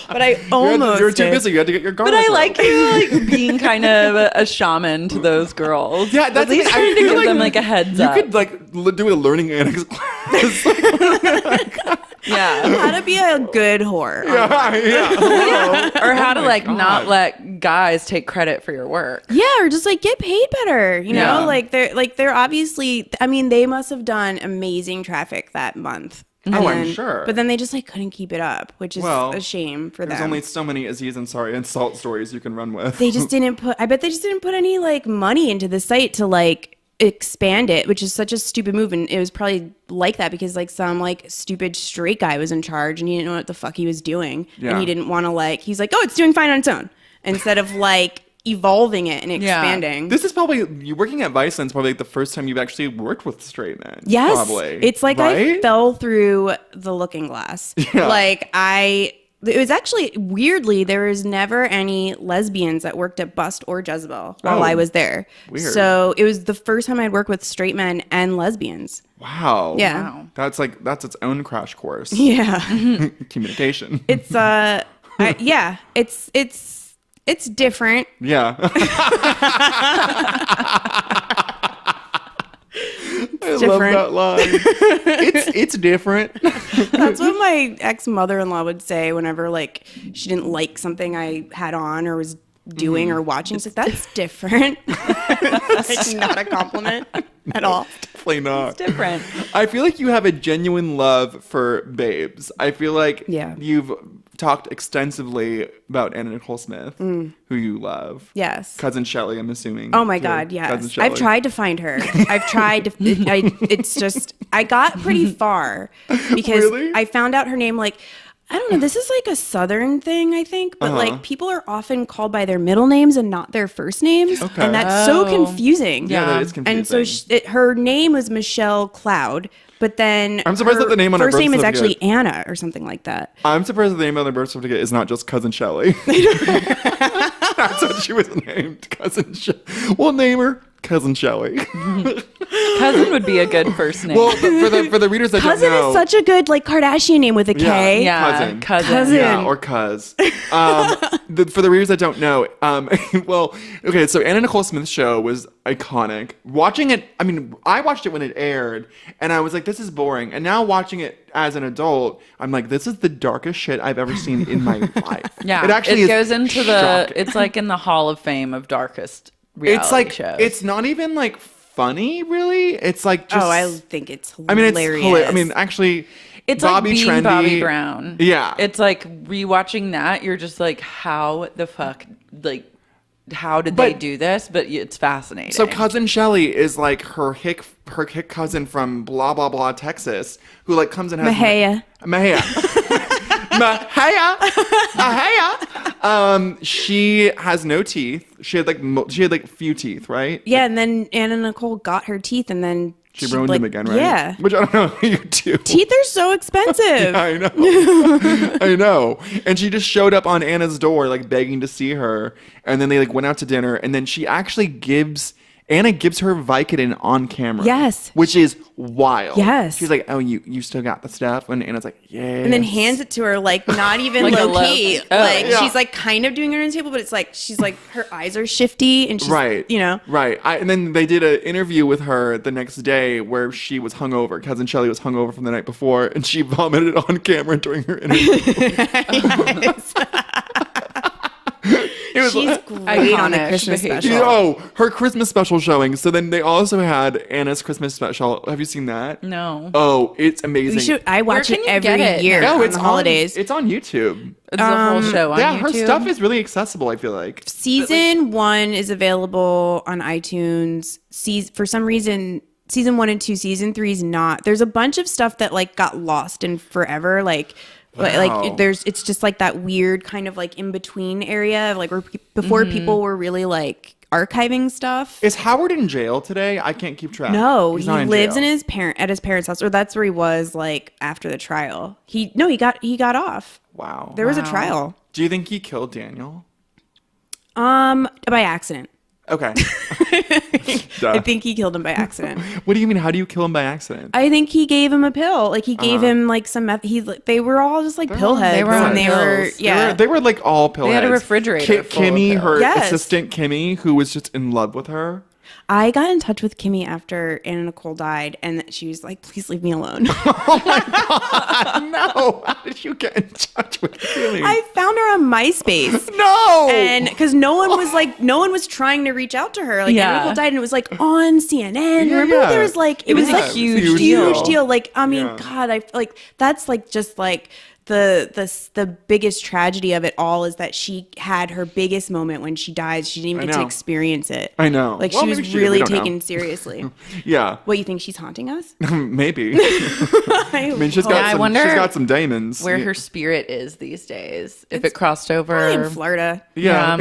but I almost You're too did. busy. You had to get your garlic. But I out. like you like being kind of a shaman to those girls. Yeah, that's at least the thing. I trying to feel give like them like a heads You up. could like do a learning annex class. yeah. How to be a good whore. yeah. Or how to my like God. not let guys take credit for your work. Yeah, or just like get paid better. You Yeah. know, they're obviously. I mean, they must have done amazing traffic that month. Oh, I'm then- sure. But then they just like couldn't keep it up, which is Well, a shame for There's them. only so many Aziz Ansari and Salt stories you can run with. They just didn't put. I bet they just didn't put any like money into the site to like expand it, which is such a stupid move. And it was probably like that because like some like stupid straight guy was in charge and he didn't know what the fuck he was doing, Yeah. and he didn't want to like. He's like, oh, it's doing fine on its own, instead of like evolving it and expanding. This is probably you working at Viceland's probably like the first time you've actually worked with straight men. Yes, probably. it's like I Right? fell through the looking glass. Yeah. Like it was actually weirdly there was never any lesbians that worked at Bust or Jezebel while Oh, I was there. weird. So it was the first time I'd worked with straight men and lesbians. Wow. Yeah. Wow. That's its own crash course. Yeah, Communication. it's it's different. Yeah. I love different. that line. It's different. That's what my ex-mother-in-law would say whenever like she didn't like something I had on or was doing or watching. It's like, that's different. It's not a compliment at all. Definitely not. It's different. I feel like you have a genuine love for babes. I feel like Yeah. you've talked extensively about Anna Nicole Smith, who you love. Yes. Cousin Shelley, I'm assuming. Oh my too. God, Cousin yes. Shelley. I've tried to find her. I've tried to. It's just I got pretty far because Really? I found out her name. Like, I don't know. This is like a Southern thing, I think. But like, people are often called by their middle names and not their first names, Okay. and that's so confusing. Yeah, that is confusing. And so her name was Michelle Cloud. But then I'm surprised her that the name on her first birth name is certificate- actually Anna or something like that. I'm surprised that the name on the birth certificate is not just Cousin Shelley. That's what she was named, Cousin Shelley. We'll name her Cousin Shelley. Cousin would be a good first name. Well, for the readers that Cousin don't know, is such a good like Kardashian name with a K. yeah, cousin. Yeah, or cuz. For the readers that don't know, well, okay, so Anna Nicole Smith's show was iconic. Watching it, I mean, I watched it when it aired, and I was like, this is boring. And now watching it as an adult, I'm like, this is the darkest shit I've ever seen in my life. Yeah, it actually goes into shocking. it's like in the Hall of Fame of darkest reality It's like, shows. it's not even like funny, really. It's like just. Oh, I think it's hilarious. I mean, it's hilarious. I mean, actually, It's Bobby like being Trendy, Bobby Brown. Yeah. It's like rewatching that, you're just like, how the fuck, like, how did they do this? But it's fascinating. So Cousin Shelley is like her hick cousin from blah blah blah Texas, who like comes and has Mahaya. She has no teeth. She had like few teeth, right? Yeah, and then Anna Nicole got her teeth, and then She ruined them again, right? Yeah. Which I don't know how you do. Teeth are so expensive. I know. I know. And she just showed up on Anna's door, like begging to see her. And then they like went out to dinner. And then she actually Anna gives her Vicodin on camera. Yes. Which is wild. Yes. She's like, oh, you still got the stuff? And Anna's like, yeah. And then hands it to her, like, not even Like a low key. oh. Like, Yeah. she's, like, kind of doing it on the table, but it's like, she's, like, her eyes are shifty, and she's, Right. you know. Right. And then they did an interview with her the next day where she was hungover. Cousin Shelley was hungover from the night before, and she vomited on camera during her interview. She's great on the iconic Christmas behavior. special. Oh, her Christmas special showing. So then they also had Anna's Christmas special. Have you seen that? No. Oh, it's amazing. I watch Where it can you get every it? year No, on it's the holidays. It's on YouTube. It's a whole show on Yeah, YouTube. her stuff is really accessible, I feel like. Season 1 is available on iTunes. For some reason, season 1 and 2, season 3 is not. There's a bunch of stuff that like got lost in forever. Like Wow. it's just like that weird kind of like in between area of like where before people were really like archiving stuff. Is Howard in jail today? I can't keep track. No, He's he not lives jail. in his parents' house, or that's where he was like after the trial. He got off. Wow. There was a trial. Do you think he killed Daniel? By accident. Okay. I think he killed him by accident. What do you mean? How do you kill him by accident? I think he gave him a pill. Like he gave him like some meth. They were all just like pill heads. They were on and they were pills. They were like all pill They had a heads. refrigerator full of Kimmy, pills. her Yes. assistant Kimmy, who was just in love with her. I got in touch with Kimmy after Anna Nicole died, and she was like, "Please leave me alone." No, how did you get in touch with Kimmy? I found her on MySpace. No, And because no one was trying to reach out to her. Like Yeah. Anna Nicole died, and it was like on CNN. Yeah, Remember, yeah. there was like it was a like huge huge deal. Like I mean, Yeah. God, I like that's like just like the biggest tragedy of it all is that she had her biggest moment when she died. She didn't even I get to know. experience it. I know. Like Well, she was maybe she did. We really don't know. taken seriously. Yeah, What, you think she's haunting us? maybe. I I mean, she's hope. got I some. wonder She's got some daemons. Where Yeah. her spirit is these days. If it crossed over. Probably in Florida. Yeah.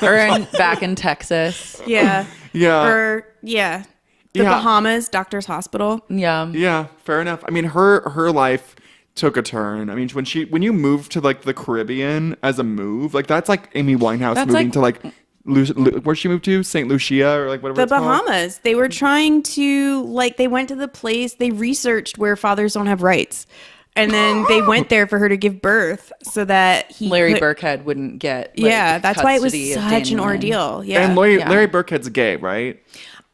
Or back in Texas. Yeah. Yeah. Or yeah. The Yeah. Bahamas, Doctor's Hospital. Yeah. Yeah, fair enough. I mean, her life took a turn. I mean, when you move to like the Caribbean as a move, like that's like Amy Winehouse That's moving like- to like where she moved to, St. Lucia or like whatever. The it's called. Bahamas. They were trying to like they went to the place, they researched where fathers don't have rights. And then they went there for her to give birth so that Larry could- Burkhead wouldn't get. Like, Yeah, that's why it was custody of such an Daniel Lynn. ordeal. Yeah. And Larry, Yeah. Larry Burkhead's gay, right?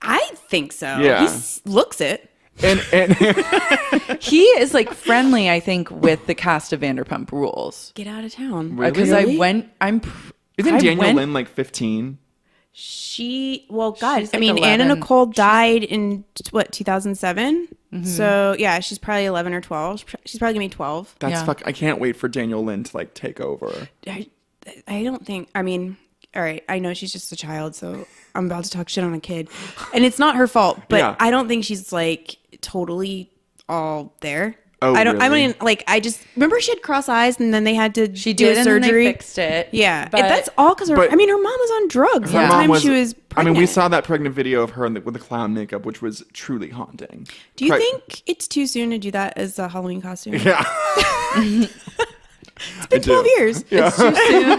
I think so. Yeah. He looks it. And He is like friendly, I think, with the cast of Vanderpump Rules. Get out of town. Really? Because Really? I went. isn't I Daniel went- Lynn like 15? God, She's I like mean, 11. Anna Nicole died in what, 2007? So yeah, she's probably 11 or 12. She's probably gonna be 12. That's I can't wait for Daniel Lynn to like take over. I don't think. I mean, all right. I know she's just a child, so I'm about to talk shit on a kid, and it's not her fault. But I don't think she's like totally all there. Oh, I don't. really? I mean, like, I just remember she had cross eyes, and then they had to She do did, and then surgery. they fixed it. Yeah, but that's all because her. I mean, her mom was on drugs. Her the mom time she was I pregnant. mean, we saw that pregnant video of her with the clown makeup, which was truly haunting. Do you think it's too soon to do that as a Halloween costume? Yeah. It's been 12 years. Yeah. It's too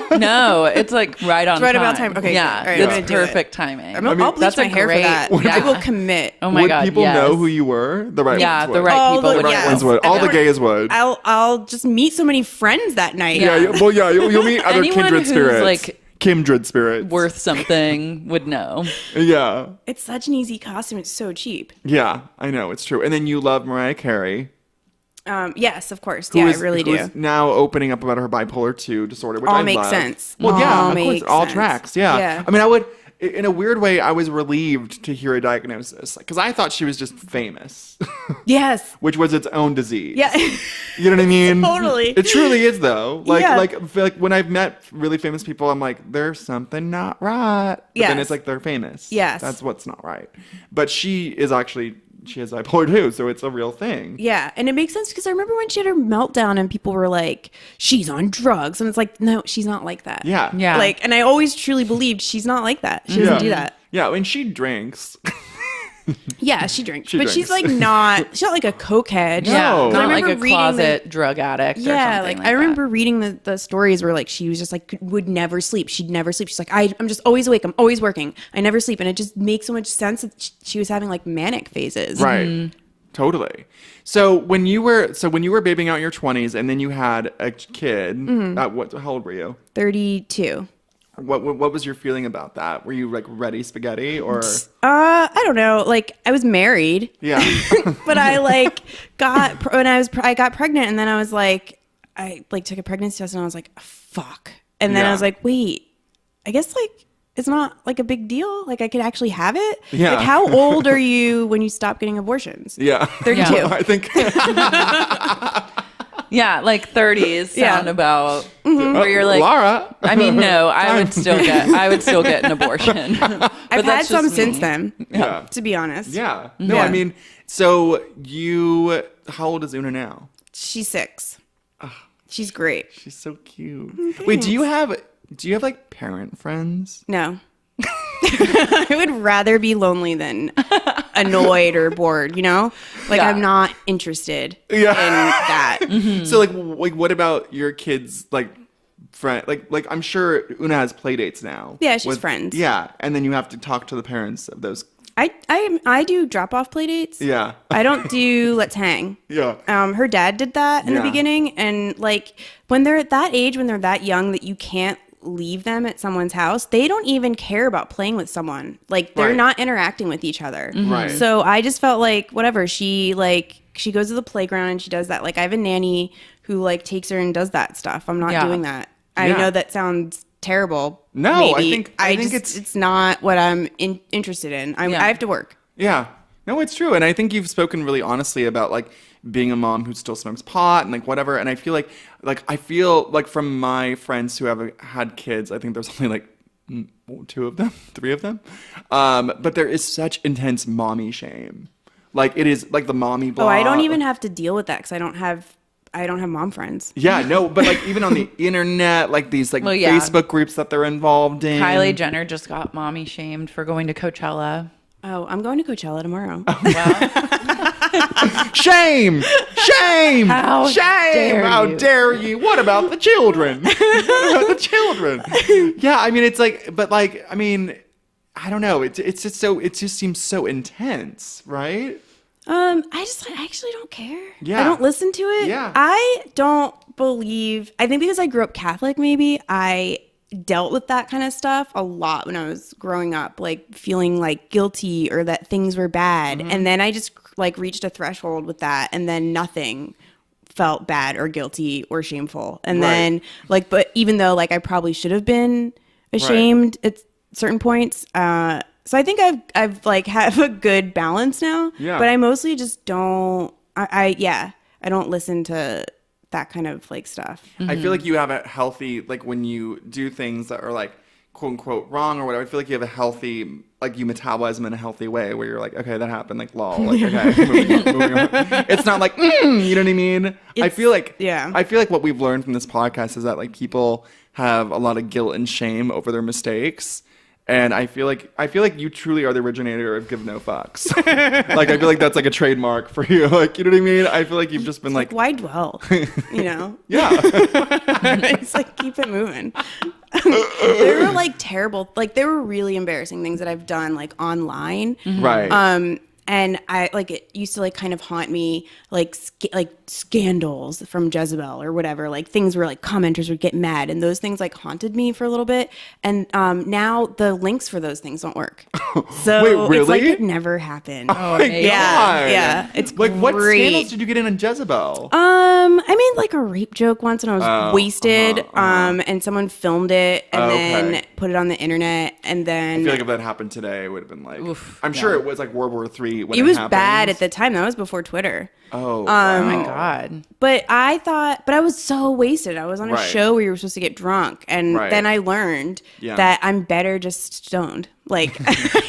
soon. No, it's like right on. It's right about time. Okay, yeah, all right, I'm it's gonna do it. perfect timing. I'll bleach that's my a hair great, for that. Yeah. I will commit. Oh my would god, people yes. know who you were? The right Yeah, ones the would. right people. the would right yes. ones would. All the gays would. I'll just meet so many friends that night. Yeah. You'll meet other Anyone kindred who's, spirits. like, kindred spirits. worth something would know. Yeah. It's such an easy costume. It's so cheap. Yeah, I know it's true. And then you love Mariah Carey. Yes, of course. Who Yeah, is- I really who do. is now opening up about her bipolar 2 disorder, which All I makes love. sense. Well, yeah, All of course, makes it all sense. tracks. Yeah. Yeah. I mean, I would, in a weird way, I was relieved to hear a diagnosis because I thought she was just famous, Yes. which was its own disease. Yeah. You know what I mean? Totally. It truly is, though. Like, Yeah. like when I've met really famous people, I'm like, there's something not right. But then Yes. it's like they're famous. Yes. That's what's not right. But she has bipolar too, so it's a real thing. Yeah, and it makes sense because I remember when she had her meltdown and people were like, "She's on drugs," and it's like, no, she's not like that. Yeah. Yeah. Like, and I always truly believed she's not like that. She doesn't do that. Yeah, I mean, she drinks. Yeah, she drinks, She but drinks. she's like not. She's not like a cokehead. No. Yeah, I not like remember a reading closet drug addict. Or Yeah, something like I remember reading the stories where like she was just like would never sleep. She'd never sleep. She's like, I'm just always awake. I'm always working. I never sleep, and it just makes so much sense that she was having like manic phases. Right. Mm-hmm. Totally. So when you were babying out in your 20s and then you had a kid, Mm-hmm. how old were you? 32. What was your feeling about that? Were you like ready spaghetti or? I don't know. Like I was married. Yeah. But I like I got pregnant, and then I was like, I like took a pregnancy test, and I was like, fuck. And then Yeah. I was like, wait, I guess like it's not like a big deal. Like I could actually have it. Yeah. Like how old are you when you stop getting abortions? Yeah. 32. Yeah. I think. Yeah, like 30s Yeah. sound about where you're like, Lara. I mean, no, I would still get an abortion. But I've had that's some just since me. then. Yeah. To be honest. Yeah. No, Yeah. I mean, so how old is Una now? She's 6. She's great. She's so cute. Wait, do you have like parent friends? No. I would rather be lonely than annoyed or bored, you know? Like Yeah. I'm not interested Yeah. in that. So like what about your kids like friend like I'm sure Una has play dates now. Yeah, she's friends. Yeah, and then you have to talk to the parents of those. I do drop off play dates. Yeah. I don't do let's hang. Yeah. Her dad did that in the Yeah. beginning, and like when they're at that age, when they're that young that you can't leave them at someone's house, they don't even care about playing with someone. Like they're Right. not interacting with each other. Right. So I just felt like whatever, she goes to the playground and she does that. Like I have a nanny who like takes her and does that stuff. I'm not Yeah. doing that. I Yeah. know that sounds terrible. No, maybe. I think it's not what I'm interested in. I have to work. Yeah. No, it's true. And I think you've spoken really honestly about like being a mom who still smokes pot and like whatever. And I feel like from my friends who have had kids, I think there's only like 2 of them, 3 of them. But there is such intense mommy shame. Like it is like the mommy blog. Oh, I don't even have to deal with that because I don't have mom friends. Yeah, no, but like even on the internet, like these like Well, yeah. Facebook groups that they're involved in. Kylie Jenner just got mommy shamed for going to Coachella. Oh, I'm going to Coachella tomorrow. Shame! Shame! How Shame! dare How you. dare you? What about the children? What about the children? Yeah, I mean, it's like, but like, I mean, I don't know. It's just so, it just seems so intense, right? I actually don't care. Yeah. I don't listen to it. Yeah. I don't believe, I think because I grew up Catholic, maybe I dealt with that kind of stuff a lot when I was growing up, like feeling like guilty or that things were bad. Mm-hmm. And then I just like reached a threshold with that, and then nothing felt bad or guilty or shameful. And Right. then like, but even though like I probably should have been ashamed at certain points, So I think I've like have a good balance now. Yeah. But I mostly just don't. I don't listen to that kind of like stuff. I feel like you have a healthy, like when you do things that are like quote unquote wrong or whatever, I feel like you have a healthy, like you metabolize them in a healthy way where you're like, okay, that happened, like lol, like okay, moving on. It's not like, you know what I mean? I feel like what we've learned from this podcast is that like people have a lot of guilt and shame over their mistakes. And I feel like you truly are the originator of give no fucks. Like I feel like that's like a trademark for you. Like, you know what I mean? I feel like you've just been like why dwell? You know? Yeah. It's like keep it moving. There were like terrible, like there were really embarrassing things that I've done like online. Right. And I like it used to like kind of haunt me, like scandals from Jezebel or whatever, like things where like commenters would get mad, and those things like haunted me for a little bit. And now the links for those things don't work. So Wait, really? It's like it never happened. Oh my God. Yeah, it's like great. what scandals did you get in Jezebel? I made like a rape joke once when I was wasted, and someone filmed it and then put it on the internet, and then I feel like if that happened today, it would have been like, I'm sure it was like World War III when it was happened. bad at the time. That was before Twitter. Oh my God. But I was so wasted. I was on a show where you were supposed to get drunk. And then I learned that I'm better just stoned. Like,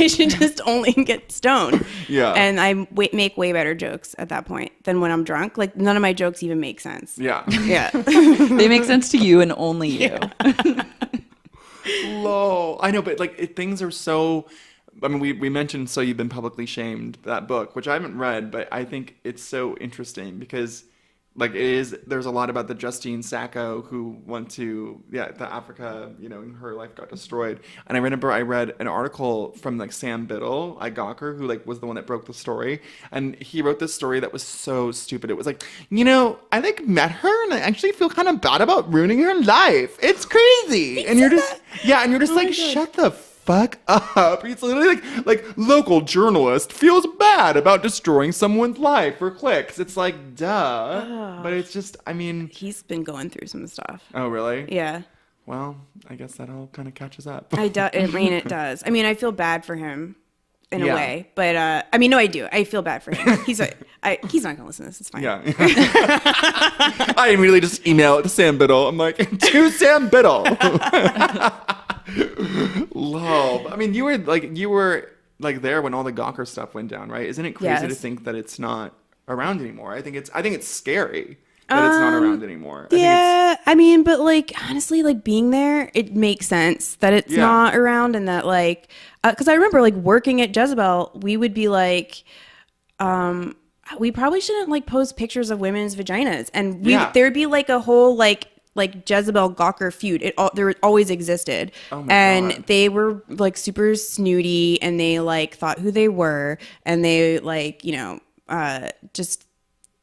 I should just only get stoned. Yeah. And I make way better jokes at that point than when I'm drunk. Like, none of my jokes even make sense. Yeah. Yeah. They make sense to you and only you. Yeah. Lol. I know, but like things are so... I mean, we mentioned So You've Been Publicly Shamed, that book, which I haven't read, but I think it's so interesting because, like, there's a lot about the Justine Sacco who went to, the Africa, you know, and her life got destroyed. And I remember I read an article from, like, Sam Biddle, Gawker, who, like, was the one that broke the story. And he wrote this story that was so stupid. It was like, you know, I, like, met her and I actually feel kind of bad about ruining her life. It's crazy. And you're just, like, shut the fuck up. It's literally like local journalist feels bad about destroying someone's life for clicks. It's like, duh. But it's just, I mean, He's been going through some stuff. Oh, really? Yeah. Well, I guess that all kind of catches up. I mean, it does. I mean, I feel bad for him in a way, but I mean, no, I do. I feel bad for him. He's not gonna listen to this. It's fine. Yeah. I immediately just email it to Sam Biddle. I'm like, to Sam Biddle. Love. I mean, you were there when all the Gawker stuff went down, right? Isn't it crazy to think that it's not around anymore? I think it's scary that it's not around anymore. I mean, but like honestly, like being there, it makes sense that it's not around, and that like, because I remember like working at Jezebel, we would be like, we probably shouldn't like post pictures of women's vaginas, and there would be like a whole like Jezebel Gawker feud. There always existed. Oh my and God. They were like super snooty, and they like thought who they were, and they like, you know, just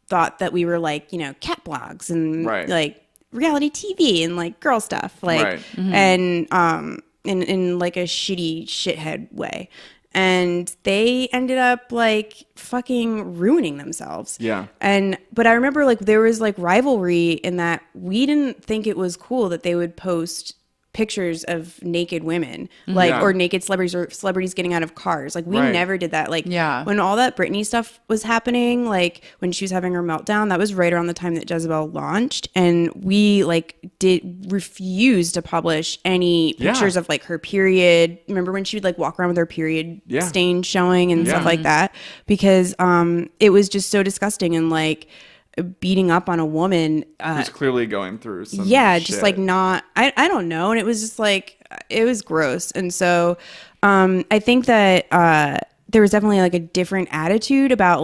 thought that we were like, you know, cat blogs and like reality TV and like girl stuff, like and in like a shitty shithead way. And they ended up like fucking ruining themselves. Yeah. But I remember like there was like rivalry in that we didn't think it was cool that they would post pictures of naked women, like or naked celebrities or celebrities getting out of cars. Like we never did that. Like when all that Britney stuff was happening, like when she was having her meltdown, that was right around the time that Jezebel launched, and we like refused to publish any pictures of like her period. Remember when she would like walk around with her period stain showing and stuff like that, because it was just so disgusting, and like beating up on a woman who's clearly going through some just like not I don't know, and it was just like it was gross. And so I think that there was definitely like a different attitude about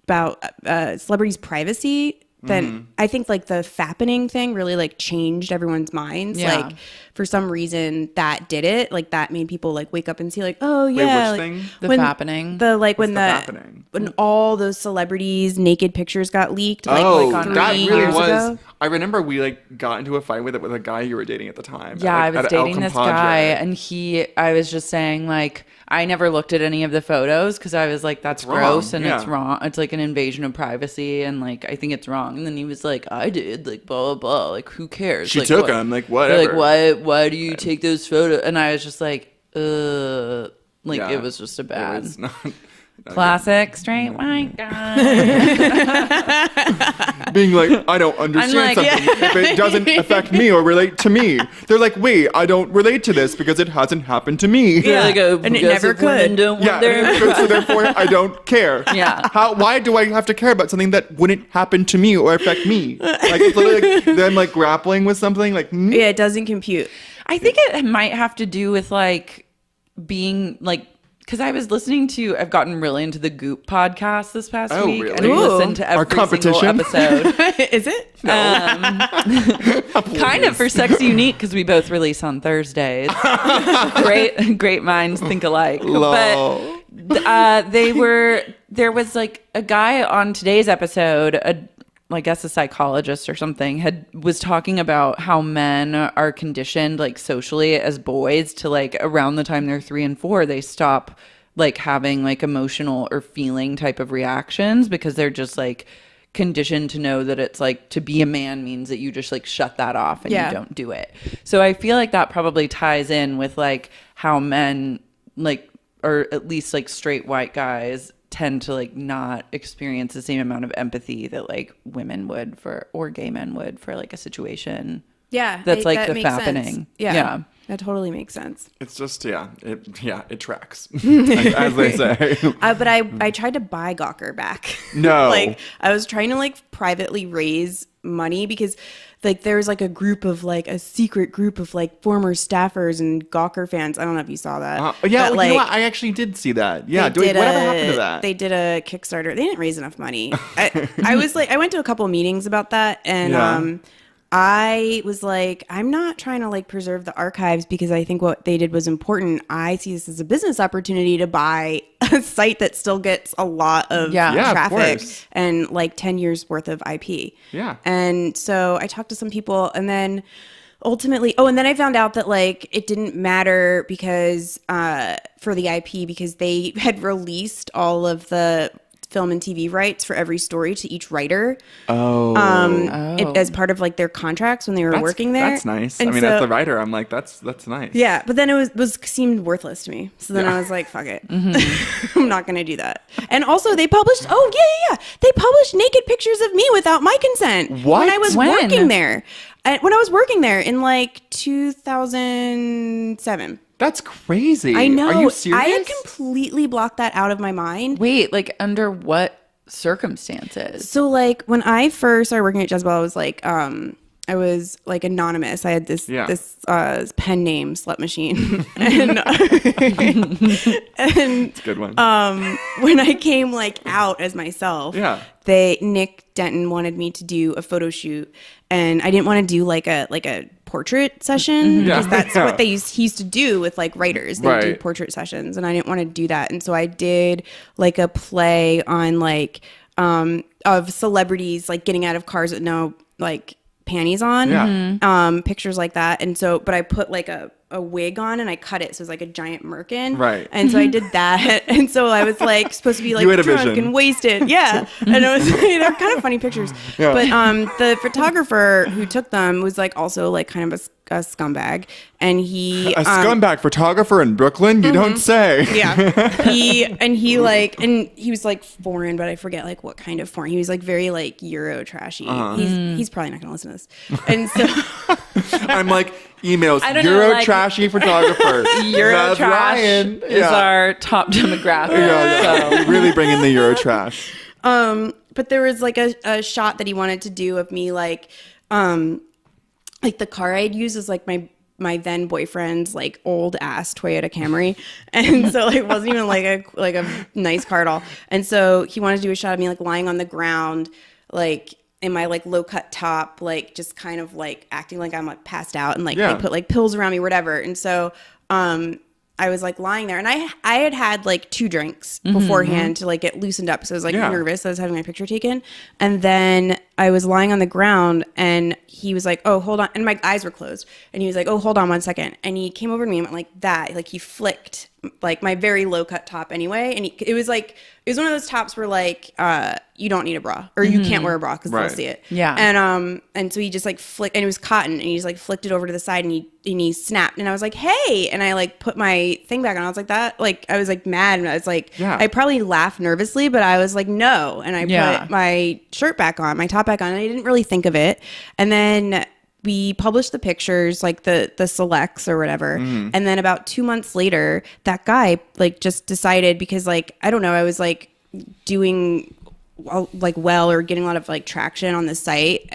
celebrities' privacy than I think like the fappening thing really like changed everyone's minds. Like for some reason that did it. Like that made people like wake up and see like, oh yeah. Wait, which thing? The fappening. When all those celebrities' naked pictures got leaked. Like, on that 3 really years ago. I remember we like got into a fight with a guy you were dating at the time. Yeah, I was dating this guy, and I was just saying like, I never looked at any of the photos because I was like, that's gross and it's wrong. It's like an invasion of privacy, and like I think it's wrong. And then he was like, I did, like blah blah blah. Like who cares? She like, took them, like whatever. Like why do you take those photos? And I was just like, Like Yeah. it was just a bad. It's not Classic straight white guy. being like, I don't understand like, something if it doesn't affect me or relate to me. They're like, wait, I don't relate to this because it hasn't happened to me. Yeah, like and it never could. Yeah, so therefore I don't care. Yeah. Why do I have to care about something that wouldn't happen to me or affect me? Like it's literally like them like grappling with something like. Yeah, it doesn't compute. I think it might have to do with like being like. Because I was listening to, I've gotten really into the Goop podcast this past week. Really? And I listened to every single episode. Is it? Kind of for Sexy Unique because we both release on Thursdays. Great minds think alike. Lol. But there was like a guy on today's episode, I guess a psychologist or something, was talking about how men are conditioned like socially as boys to like around the time they're 3 and 4, they stop like having like emotional or feeling type of reactions because they're just like conditioned to know that it's like to be a man means that you just like shut that off and you don't do it. So I feel like that probably ties in with like how men like, or at least like straight white guys tend to like not experience the same amount of empathy that like women would for, or gay men would for like a situation. Yeah. That's like that the makes happening. sense. Yeah. That totally makes sense. It's just it tracks as they say. But I tried to buy Gawker back. No. Like I was trying to like privately raise money because like there was like a group of like a secret group of like former staffers and Gawker fans. I don't know if you saw that. Yeah, but, like, you know what? I actually did see that. Yeah, whatever happened to that? They did a Kickstarter. They didn't raise enough money. I was like, I went to a couple meetings about that, and I was like, I'm not trying to like preserve the archives because I think what they did was important. I see this as a business opportunity to buy a site that still gets a lot of traffic and like 10 years worth of IP. Yeah. And so I talked to some people and then ultimately, and then I found out that like it didn't matter because for the IP because they had released all of the film and TV rights for every story to each writer. As part of like their contracts when they were working there. That's nice. And I mean, so, as the writer, I'm like, that's nice. Yeah, but then it seemed worthless to me. So then I was like, fuck it. I'm not going to do that. And also they published, they published naked pictures of me without my consent. What? When I was working there. When I was working there in like 2007. That's crazy. I know. Are you serious? I had completely blocked that out of my mind. Wait, like under what circumstances? So like when I first started working at Jezebel, I was like anonymous. I had this pen name, Slut Machine, and it's a good one. When I came like out as myself, Nick Denton wanted me to do a photo shoot, and I didn't want to do like a portrait session because that's what he used to do with like writers. They do portrait sessions, and I didn't want to do that, and so I did like a play on like of celebrities like getting out of cars with no like panties on, pictures like that, and so but I put like a wig on and I cut it so it was like a giant merkin, and so I did that, and so I was like supposed to be like drunk and wasted, and it was they're kind of funny pictures, but the photographer who took them was like also like kind of a scumbag, and he a scumbag photographer in Brooklyn, you don't say. he was like foreign, but I forget like what kind of foreign. He was like very like Euro trashy. He's probably not gonna listen to this, and so I'm like emails Euro trashy photographer. Euro trash is our top demographic. So. Really bring in the Euro trash. But there was like a shot that he wanted to do of me like the car I'd use is like my then boyfriend's like old ass Toyota Camry, and so like it wasn't even like a nice car at all. And so he wanted to do a shot of me like lying on the ground, like in my like low cut top, like just kind of like acting like I'm like passed out, and like they put like pills around me, whatever. And so I was like lying there, and I had like 2 drinks beforehand to like get loosened up. So I was like nervous. I was having my picture taken, and then I was lying on the ground and he was like, oh, hold on. And my eyes were closed. And he was like, oh, hold on 1 second. And he came over to me and went like that. Like he flicked like my very low cut top anyway. And it was one of those tops where like, you don't need a bra or you can't wear a bra because they'll see it. Yeah. And so he just like flicked, and it was cotton, and he just like flicked it over to the side, and he snapped. And I was like, hey, and I like put my thing back on. I was like that, like I was like mad, and I was like, I probably laughed nervously, but I was like, no. And I put my shirt back on, my top back on, and I didn't really think of it. And then we published the pictures, like the selects or whatever. And then about 2 months later, that guy like just decided, because like, I don't know, I was like doing like well or getting a lot of like traction on the site.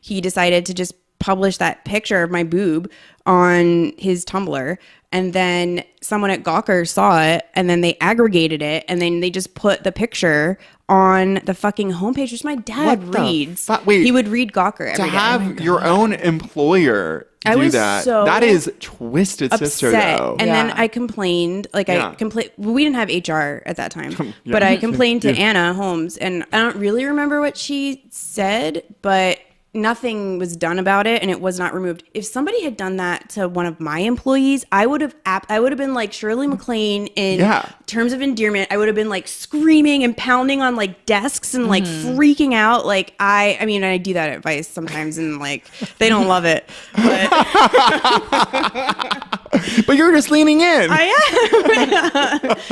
He decided to just publish that picture of my boob on his Tumblr. And then someone at Gawker saw it, and then they aggregated it, and then they just put the picture on the fucking homepage, which my dad reads. Wait, he would read Gawker every day. To have your own employer do that. That is twisted sister, though. And then I complained. Like I complained. We didn't have HR at that time, but I complained to Anna Holmes, and I don't really remember what she said, but nothing was done about it, and it was not removed. If somebody had done that to one of my employees, I would have been like Shirley MacLaine in Terms of Endearment. I would have been like screaming and pounding on like desks and like freaking out. Like I mean, I do that at Vice sometimes, and like they don't love it, but but you're just leaning in. I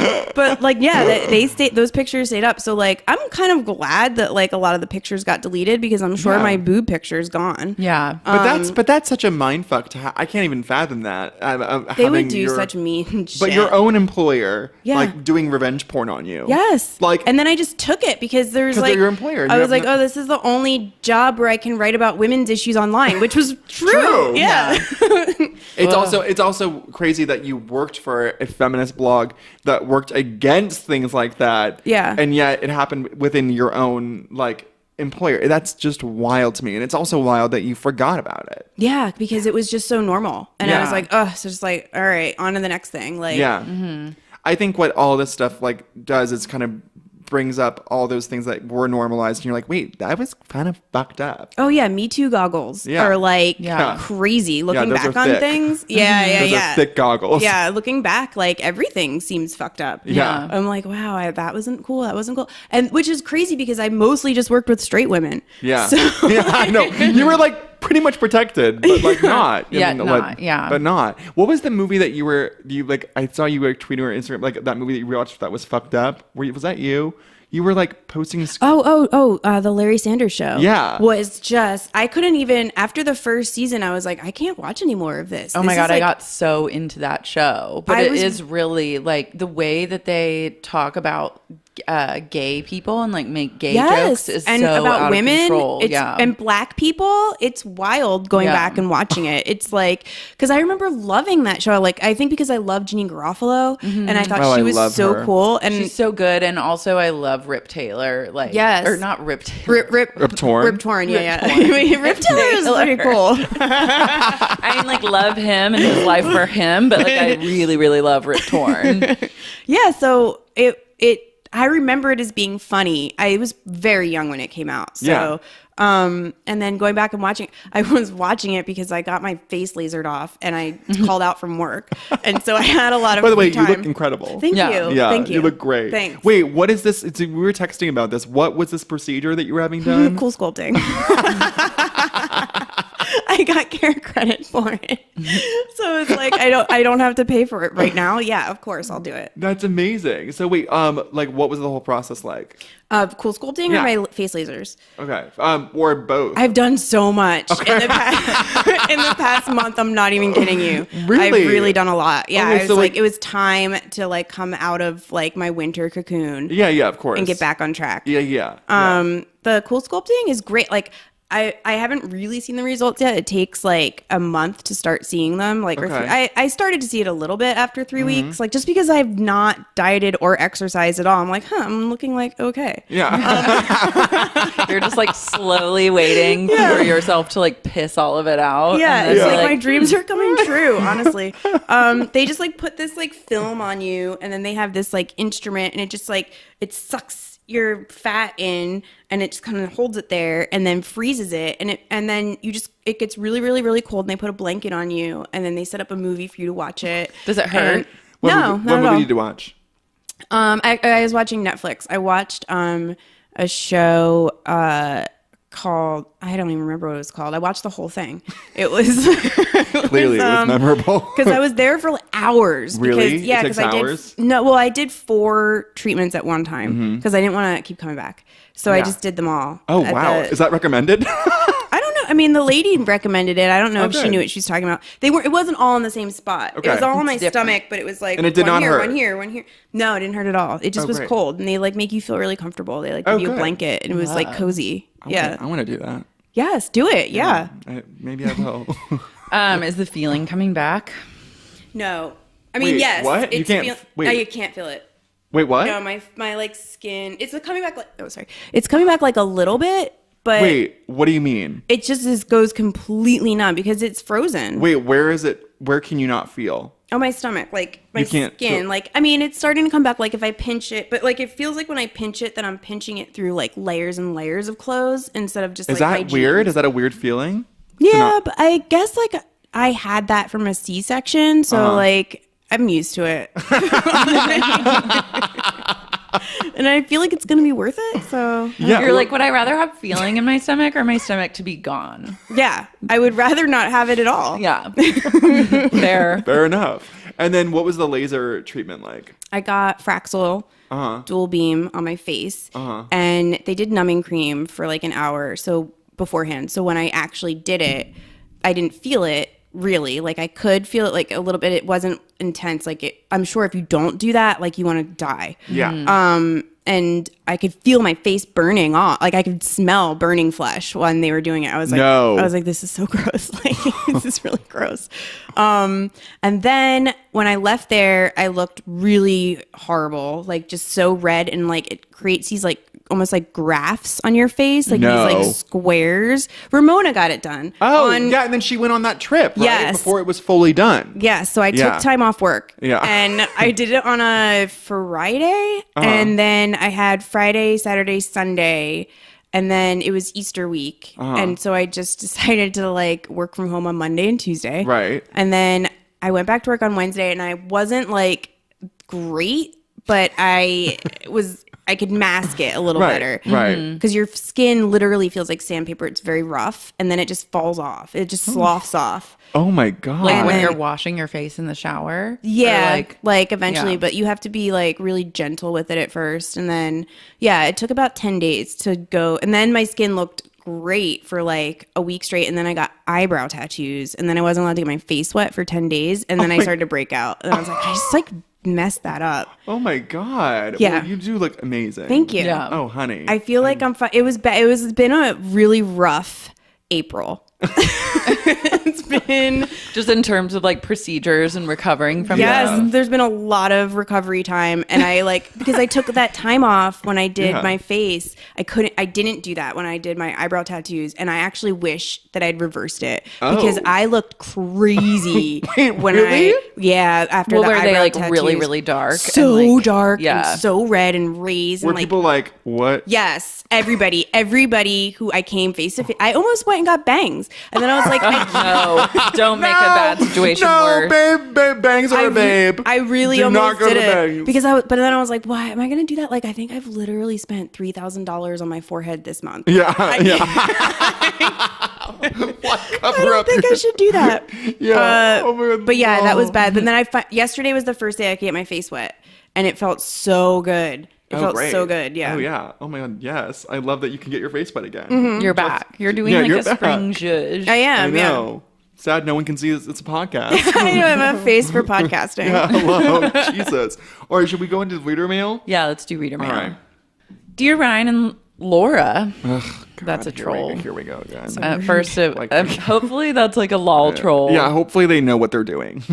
am. But like, those pictures stayed up. So like, I'm kind of glad that like a lot of the pictures got deleted, because I'm sure my boob picture's gone. Yeah. But that's such a mindfuck I can't even fathom that. They would do such mean shit. But your own employer, like doing revenge porn on you. Yes. Like, and then I just took it because there's like, your employer. I was like, oh, this is the only job where I can write about women's issues online, which was true. Yeah. It's also crazy that you worked for a feminist blog that worked against things like that. Yeah. And yet it happened within your own like employer. That's just wild to me. And it's also wild that you forgot about it. Yeah, because it was just so normal. And I was like, oh, so just like, all right, on to the next thing. Like, I think what all this stuff like does is kind of brings up all those things that were normalized, and you're like, wait, that was kind of fucked up. Oh yeah, Me Too goggles are like crazy. Looking back on things, those are thick goggles. Yeah, looking back, like everything seems fucked up. Yeah, I'm like, wow, that wasn't cool. That wasn't cool, and which is crazy because I mostly just worked with straight women. Yeah, so, I know you were like pretty much protected, but like not. But not. What was the movie that you like? I saw you like tweeting or Instagram, like that movie that you watched that was fucked up. Was that you? You were like posting. The Larry Sanders Show. Yeah, was just I couldn't even after the first season. I was like, I can't watch any more of this. Oh my god, I got so into that show, but it is really like the way that they talk about gay people and like make gay jokes is and so about out women, of control. And black people. It's wild going back and watching it. It's like because I remember loving that show. Like I think because I loved Jeanine Garofalo and I thought she was so cool and she's so good. And also I love Rip Taylor. Like or not Rip Taylor. Rip Torn. Rip Torn. Yeah. Rip Taylor is pretty cool. I mean, like love him and his life for him, but like I really, really love Rip Torn. Yeah. So it. I remember it as being funny. I was very young when it came out. So, and then going back and watching, I was watching it because I got my face lasered off and I called out from work. And so I had a lot of By the way, time. You look incredible. Thank you. Yeah, Thank you. You look great. Thanks. Wait, what is this? We were texting about this. What was this procedure that you were having done? Cool sculpting. I got care credit for it. So it's like I don't have to pay for it right now. Yeah, of course I'll do it. That's amazing. So wait, like what was the whole process like? Cool sculpting or my face lasers? Okay. Or both. I've done so much in the past month. I'm not even kidding you. Really? I've really done a lot. Yeah. Okay, I was it was time to like come out of like my winter cocoon. Yeah, of course. And get back on track. Yeah. The cool sculpting is great. Like I haven't really seen the results yet. It takes like a month to start seeing them. Like, I started to see it a little bit after 3 weeks. Like, just because I've not dieted or exercised at all, I'm like, I'm looking like okay. Yeah. You're just like slowly waiting for yourself to like piss all of it out. Yeah, it's like my dreams are coming true, honestly. They just like put this like film on you, and then they have this like instrument, and it just like, it sucks your fat in, and it just kind of holds it there and then freezes it, and then it gets really, really, really cold, and they put a blanket on you, and then they set up a movie for you to watch it. Does it hurt? What movie did you watch? I was watching Netflix. I watched a show called, I don't even remember what it was called. I watched the whole thing. It was clearly it was memorable because I was there for like hours. Really? Because, because I did 4 treatments at one time because I didn't want to keep coming back. So I just did them all. Oh wow! Is that recommended? I don't know. I mean, the lady recommended it. I don't know if she knew what she was talking about. It wasn't all in the same spot. Okay. It was all on my stomach, but it was like, and it did not hurt. One here. No, it didn't hurt at all. It just was cold, and they like make you feel really comfortable. They like give you a blanket, and it was like cozy. I want to do that. Yes, do it. Yeah. Maybe I will. Is the feeling coming back? No. I mean, yes. What? You can't. You can't feel it. Wait, what? No, my like skin. It's coming back like. Oh, sorry. It's coming back like a little bit. But wait, what do you mean? It just goes completely numb because it's frozen. Wait, where is it? Where can you not feel? Oh, my stomach, like my skin. Like, I mean, it's starting to come back. Like if I pinch it, but like it feels like when I pinch it, that I'm pinching it through like layers and layers of clothes instead of just. Is that weird? Is that a weird feeling? Yeah, but I guess like I had that from a C-section, so like I'm used to it. And I feel like it's going to be worth it. So you're like, would I rather have feeling in my stomach or my stomach to be gone? Yeah, I would rather not have it at all. Yeah. Fair enough. And then what was the laser treatment like? I got Fraxel dual beam on my face, and they did numbing cream for like an hour beforehand. So when I actually did it, I didn't feel it. Really, like I could feel it like a little bit. It wasn't intense. Like I'm sure if you don't do that, like you want to die. Yeah. And I could feel my face burning off. Like I could smell burning flesh when they were doing it. I was like, this is so gross. Like this is really gross. And then when I left there, I looked really horrible. Like just so red, and like it creates these like almost like grafts on your face, like these like squares. Ramona got it done. Oh, yeah, and then she went on that trip, right? Yes. Before it was fully done. Yeah, so I took time off work. Yeah. And I did it on a Friday, and then I had Friday, Saturday, Sunday, and then it was Easter week. And so I just decided to like work from home on Monday and Tuesday. Right. And then I went back to work on Wednesday, and I wasn't like great, but I could mask it a little better. Right. Because your skin literally feels like sandpaper. It's very rough, and then it just falls off. It just sloughs off. Oh my God. Like when you're washing your face in the shower? Yeah, like eventually, but you have to be like really gentle with it at first. And then, it took about 10 days to go. And then my skin looked great for like a week straight, and then I got eyebrow tattoos, and then I wasn't allowed to get my face wet for 10 days, and then I started to break out, and I was like, I just like messed that up. Oh my God. Yeah. Well, you do look amazing. Thank you. Yeah. Oh, honey. I feel like I'm fine. It's been a really rough April. It's been just in terms of like procedures and recovering from there's been a lot of recovery time, and I because I took that time off when I did my face. I didn't do that when I did my eyebrow tattoos, and I actually wish that I'd reversed it because I looked crazy. Wait, when really? After the were eyebrow they like tattoos. really, really dark? So and, like, dark and so red and raised. Were and people like, what? Yes, everybody who I came face to face. I almost went and got bangs, and then I was like, no, don't make a bad situation worse. Babe, bangs are a babe. I really almost did it because but then I was like, why am I going to do that? Like, I think I've literally spent $3,000 on my forehead this month. Yeah. I don't think I should do that. Yeah. Oh my God. But yeah, that was bad. But then yesterday was the first day I could get my face wet, and it felt so good. It felt so good, yeah. Oh, yeah. Oh, my God, yes. I love that you can get your face wet again. Mm-hmm. You're back. You're doing a spring zhuzh. I am, I know. Sad no one can see it's a podcast. I know, I have a face for podcasting. Yeah, hello. Jesus. All right, should we go into reader mail? Yeah, let's do reader mail. All right. Dear Ryan and Laura. That's a troll. Here we go again. At first, hopefully that's like a lol troll. Yeah, hopefully they know what they're doing.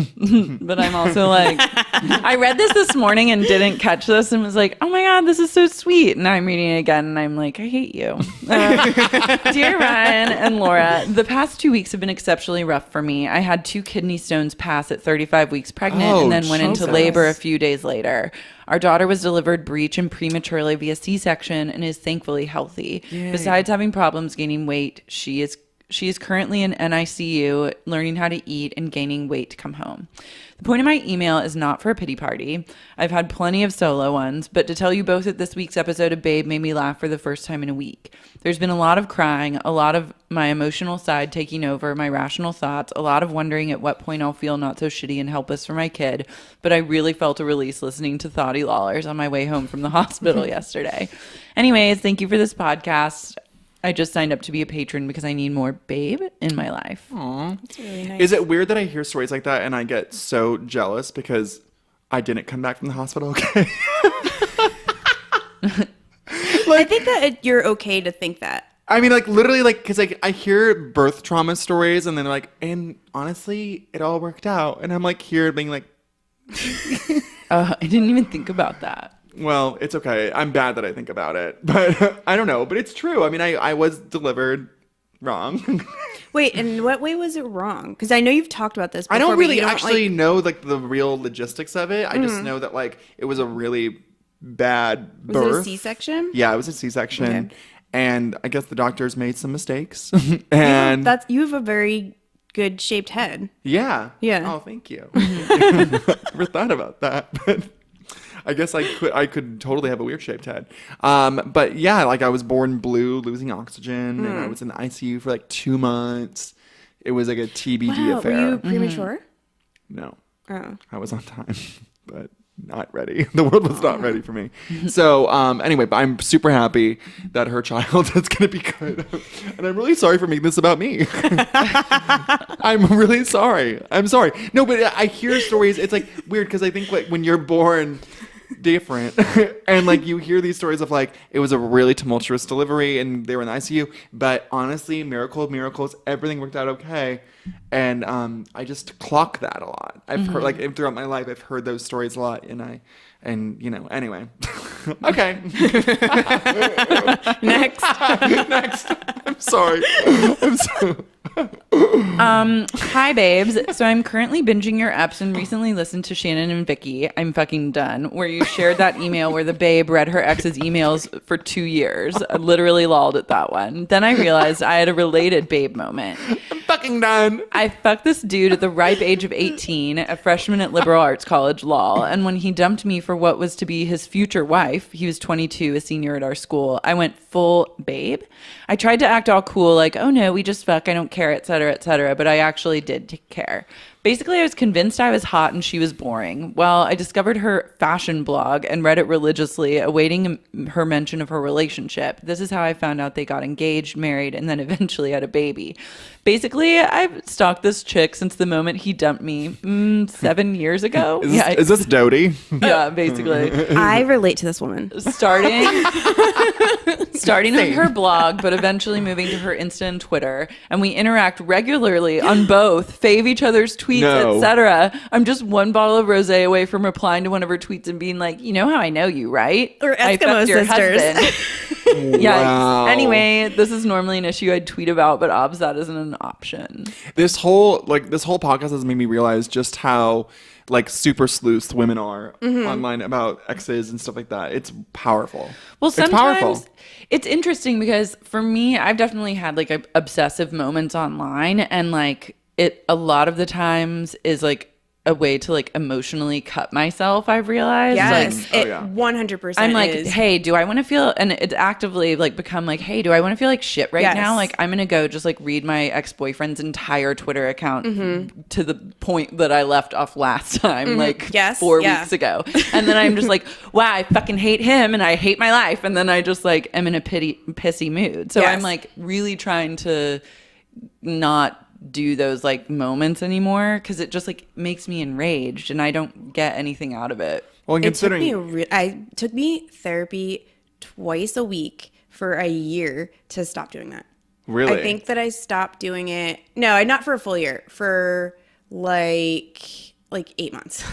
But I'm also like, I read this morning and didn't catch this and was like, oh my God, this is so sweet. And now I'm reading it again and I'm like, I hate you. Dear Ryan and Laura, the past 2 weeks have been exceptionally rough for me. I had 2 kidney stones pass at 35 weeks pregnant and then went into labor a few days later. Our daughter was delivered breech and prematurely via C-section and is thankfully healthy. Yay. Besides having problems gaining weight, she is currently in NICU, learning how to eat and gaining weight to come home. The point of my email is not for a pity party. I've had plenty of solo ones, but to tell you both that this week's episode of Babe made me laugh for the first time in a week. There's been a lot of crying, a lot of my emotional side taking over my rational thoughts, a lot of wondering at what point I'll feel not so shitty and helpless for my kid, but I really felt a release listening to Thoughty Lollers on my way home from the hospital yesterday. Anyways, thank you for this podcast. I just signed up to be a patron because I need more Babe in my life. Aww. That's really nice. Is it weird that I hear stories like that and I get so jealous because I didn't come back from the hospital okay? I think that you're okay to think that. I mean, like, literally, like, because like, I hear birth trauma stories and then they're like, and honestly, it all worked out. And I'm like here being like... I didn't even think about that. Well, it's okay. I'm bad that I think about it. But I don't know. But it's true. I mean, I was delivered wrong. Wait, in what way was it wrong? Because I know you've talked about this before. I don't really but actually know, like, the real logistics of it. I just know that, like, it was a really bad birth. Was it a C-section? Yeah, it was a C-section. Okay. And I guess the doctors made some mistakes. And you have a very good shaped head. Yeah. Yeah. Oh, thank you. Never thought about that. But I guess I could totally have a weird shaped head. But yeah, like I was born blue, losing oxygen, and I was in the ICU for like 2 months. It was like a TBD affair. Were you premature? No. Oh. I was on time, but not ready. The world was not ready for me. So anyway, but I'm super happy that her child is going to be good. And I'm really sorry for making this about me. I'm really sorry. I'm sorry. No, but I hear stories. It's like weird because I think like when you're born different and like you hear these stories of like it was a really tumultuous delivery and they were in the ICU, but honestly, miracle of miracles, everything worked out okay. And I just clock that a lot. I've heard like throughout my life I've heard those stories a lot and you know, anyway. Okay. Next. I'm sorry. Hi babes. So I'm currently binging your eps and recently listened to Shannon and Vicky, I'm fucking done, where you shared that email where the babe read her ex's emails for 2 years. I literally lolled at that one. Then I realized I had a related babe moment. I'm fucking done. I fucked this dude at the ripe age of 18, a freshman at liberal arts college, lol. And when he dumped me for what was to be his future wife, he was 22, a senior at our school, I went full babe. I tried to act all cool, like, oh no, we just fuck, I don't care, etc., but I actually did care. Basically, I was convinced I was hot and she was boring. Well, I discovered her fashion blog and read it religiously, awaiting her mention of her relationship. This is how I found out they got engaged, married, and then eventually had a baby. Basically, I've stalked this chick since the moment he dumped me 7 years ago. Is this Dodie? Yeah, basically. I relate to this woman. Starting with her blog, but eventually moving to her Insta and Twitter. And we interact regularly on both, fave each other's tweets, etc. I'm just one bottle of rosé away from replying to one of her tweets and being like, you know how I know you, right? Or Eskimo sisters. Yeah. Wow. Anyway, this is normally an issue I'd tweet about, but obs that isn't an option. This whole podcast has made me realize just how like super sleuths women are online about exes and stuff like that. It's powerful. Well, sometimes it's powerful. It's interesting because for me, I've definitely had like obsessive moments online, and like it a lot of the times is like a way to like emotionally cut myself, I've realized. Yes, like, it 100% I'm like, is. hey, do I want to feel, and it's actively like become like, hey, do I want to feel like shit right now? Like I'm gonna go just like read my ex-boyfriend's entire Twitter account to the point that I left off last time, like 4 weeks ago. And then I'm just like, wow, I fucking hate him and I hate my life. And then I just like am in a pissy mood. So I'm like really trying to not do those like moments anymore because it just like makes me enraged and I don't get anything out of it. Well, It took me therapy twice a week for a year to stop doing that. Really? I think that I stopped doing it. No, not for a full year. For like 8 months.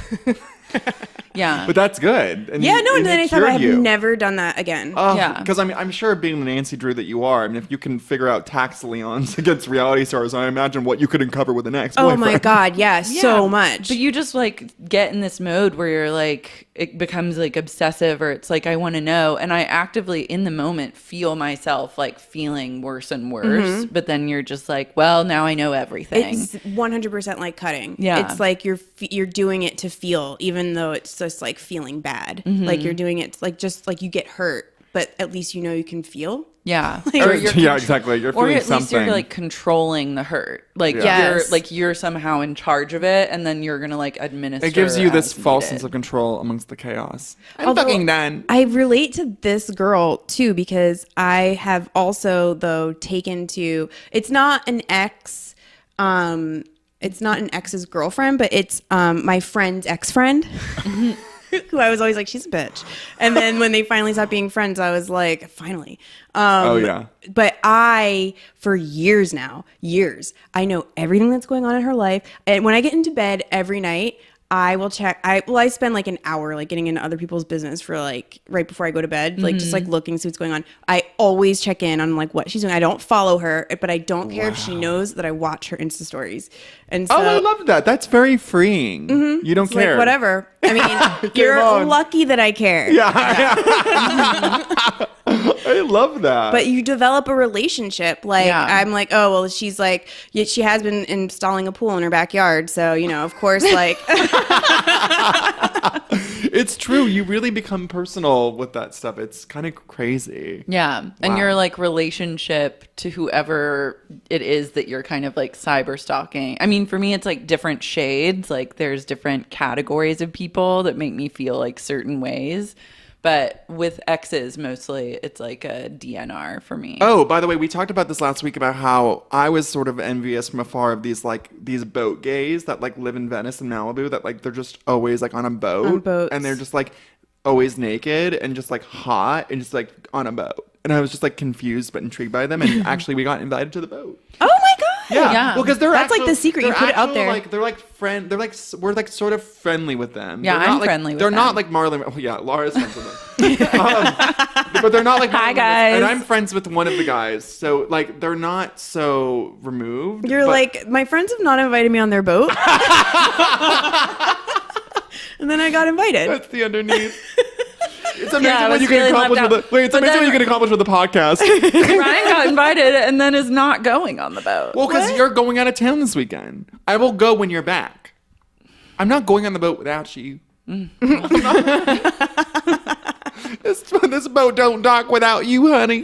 Yeah. But that's good. And Yeah, no, and then I thought I have you. never done that again. Yeah. Because I'm sure being the Nancy Drew that you are, I mean, if you can figure out tax liens against reality stars, I imagine what you could uncover with an ex-boyfriend. Oh my God, yeah, so much. But you just like get in this mode where you're like, it becomes like obsessive, or it's like, I want to know. And I actively in the moment feel myself like feeling worse and worse. But then you're just like, well, now I know everything. It's 100% like cutting. Yeah. It's like you're doing it to feel, even though it's just like feeling bad. Like you're doing it like just like you get hurt, but at least you know you can feel. Yeah. Yeah, exactly. You're Or feeling at least something. you're like controlling the hurt. Like Yes. you're somehow in charge of it, and then you're gonna like administer. It gives you this as false needed. sense of control amongst the chaos. I'm Although, fucking done. I relate to this girl too, because I have also though taken to, it's not an ex, it's not an ex's girlfriend, but it's my friend's ex-friend. Who I was always like, she's a bitch. And then when they finally stopped being friends, I was like, finally. Oh, yeah. But for years now, I know everything that's going on in her life. And when I get into bed every night, I will check. I spend like an hour like getting into other people's business for like right before I go to bed, like just like looking, see what's going on. I always check in on like what she's doing. I don't follow her, but I don't care if she knows that I watch her Insta stories. And so, I love that. That's very freeing. You don't it's care. like whatever. I mean, you're on. lucky that I care. Yeah. I love that. But you develop a relationship. Like, Yeah. I'm like, oh, well, she's like, she has been installing a pool in her backyard. So, of course, like. It's true. You really become personal with that stuff. It's kind of crazy. Yeah. And your like relationship to whoever it is that you're kind of like cyber stalking. I mean, for me, it's like different shades. Like there's different categories of people that make me feel like certain ways. But with exes, mostly it's like a DNR for me. Oh, by the way, we talked about this last week about how I was sort of envious from afar of these boat gays that like live in Venice and Malibu, that like they're just always like on a boat. On boats. And they're just like always naked and just like hot and just like on a boat. And I was just like confused but intrigued by them. And actually we got invited to the boat. Oh my God. Yeah. Well, because That's like the secret. You they're put it out actual, there. Like, they're like friend. They're like we're like sort of friendly with them. Yeah, They're I'm not, like, friendly with They're not them. like Marlon. Oh, yeah, Laura's friends with them. But they're not like Hi, Marlon, guys. And I'm friends with one of the guys, so like they're not so removed. You're but- like, my friends have not invited me on their boat. And then I got invited. That's the underneath. It's amazing I what was you can feeling accomplish left with out. the. Wait, it's But amazing then- what you can accomplish with the podcast. Ryan got invited and then is not going on the boat. Well, because you're going out of town this weekend. I will go when you're back. I'm not going on the boat without you. This boat don't dock without you, honey.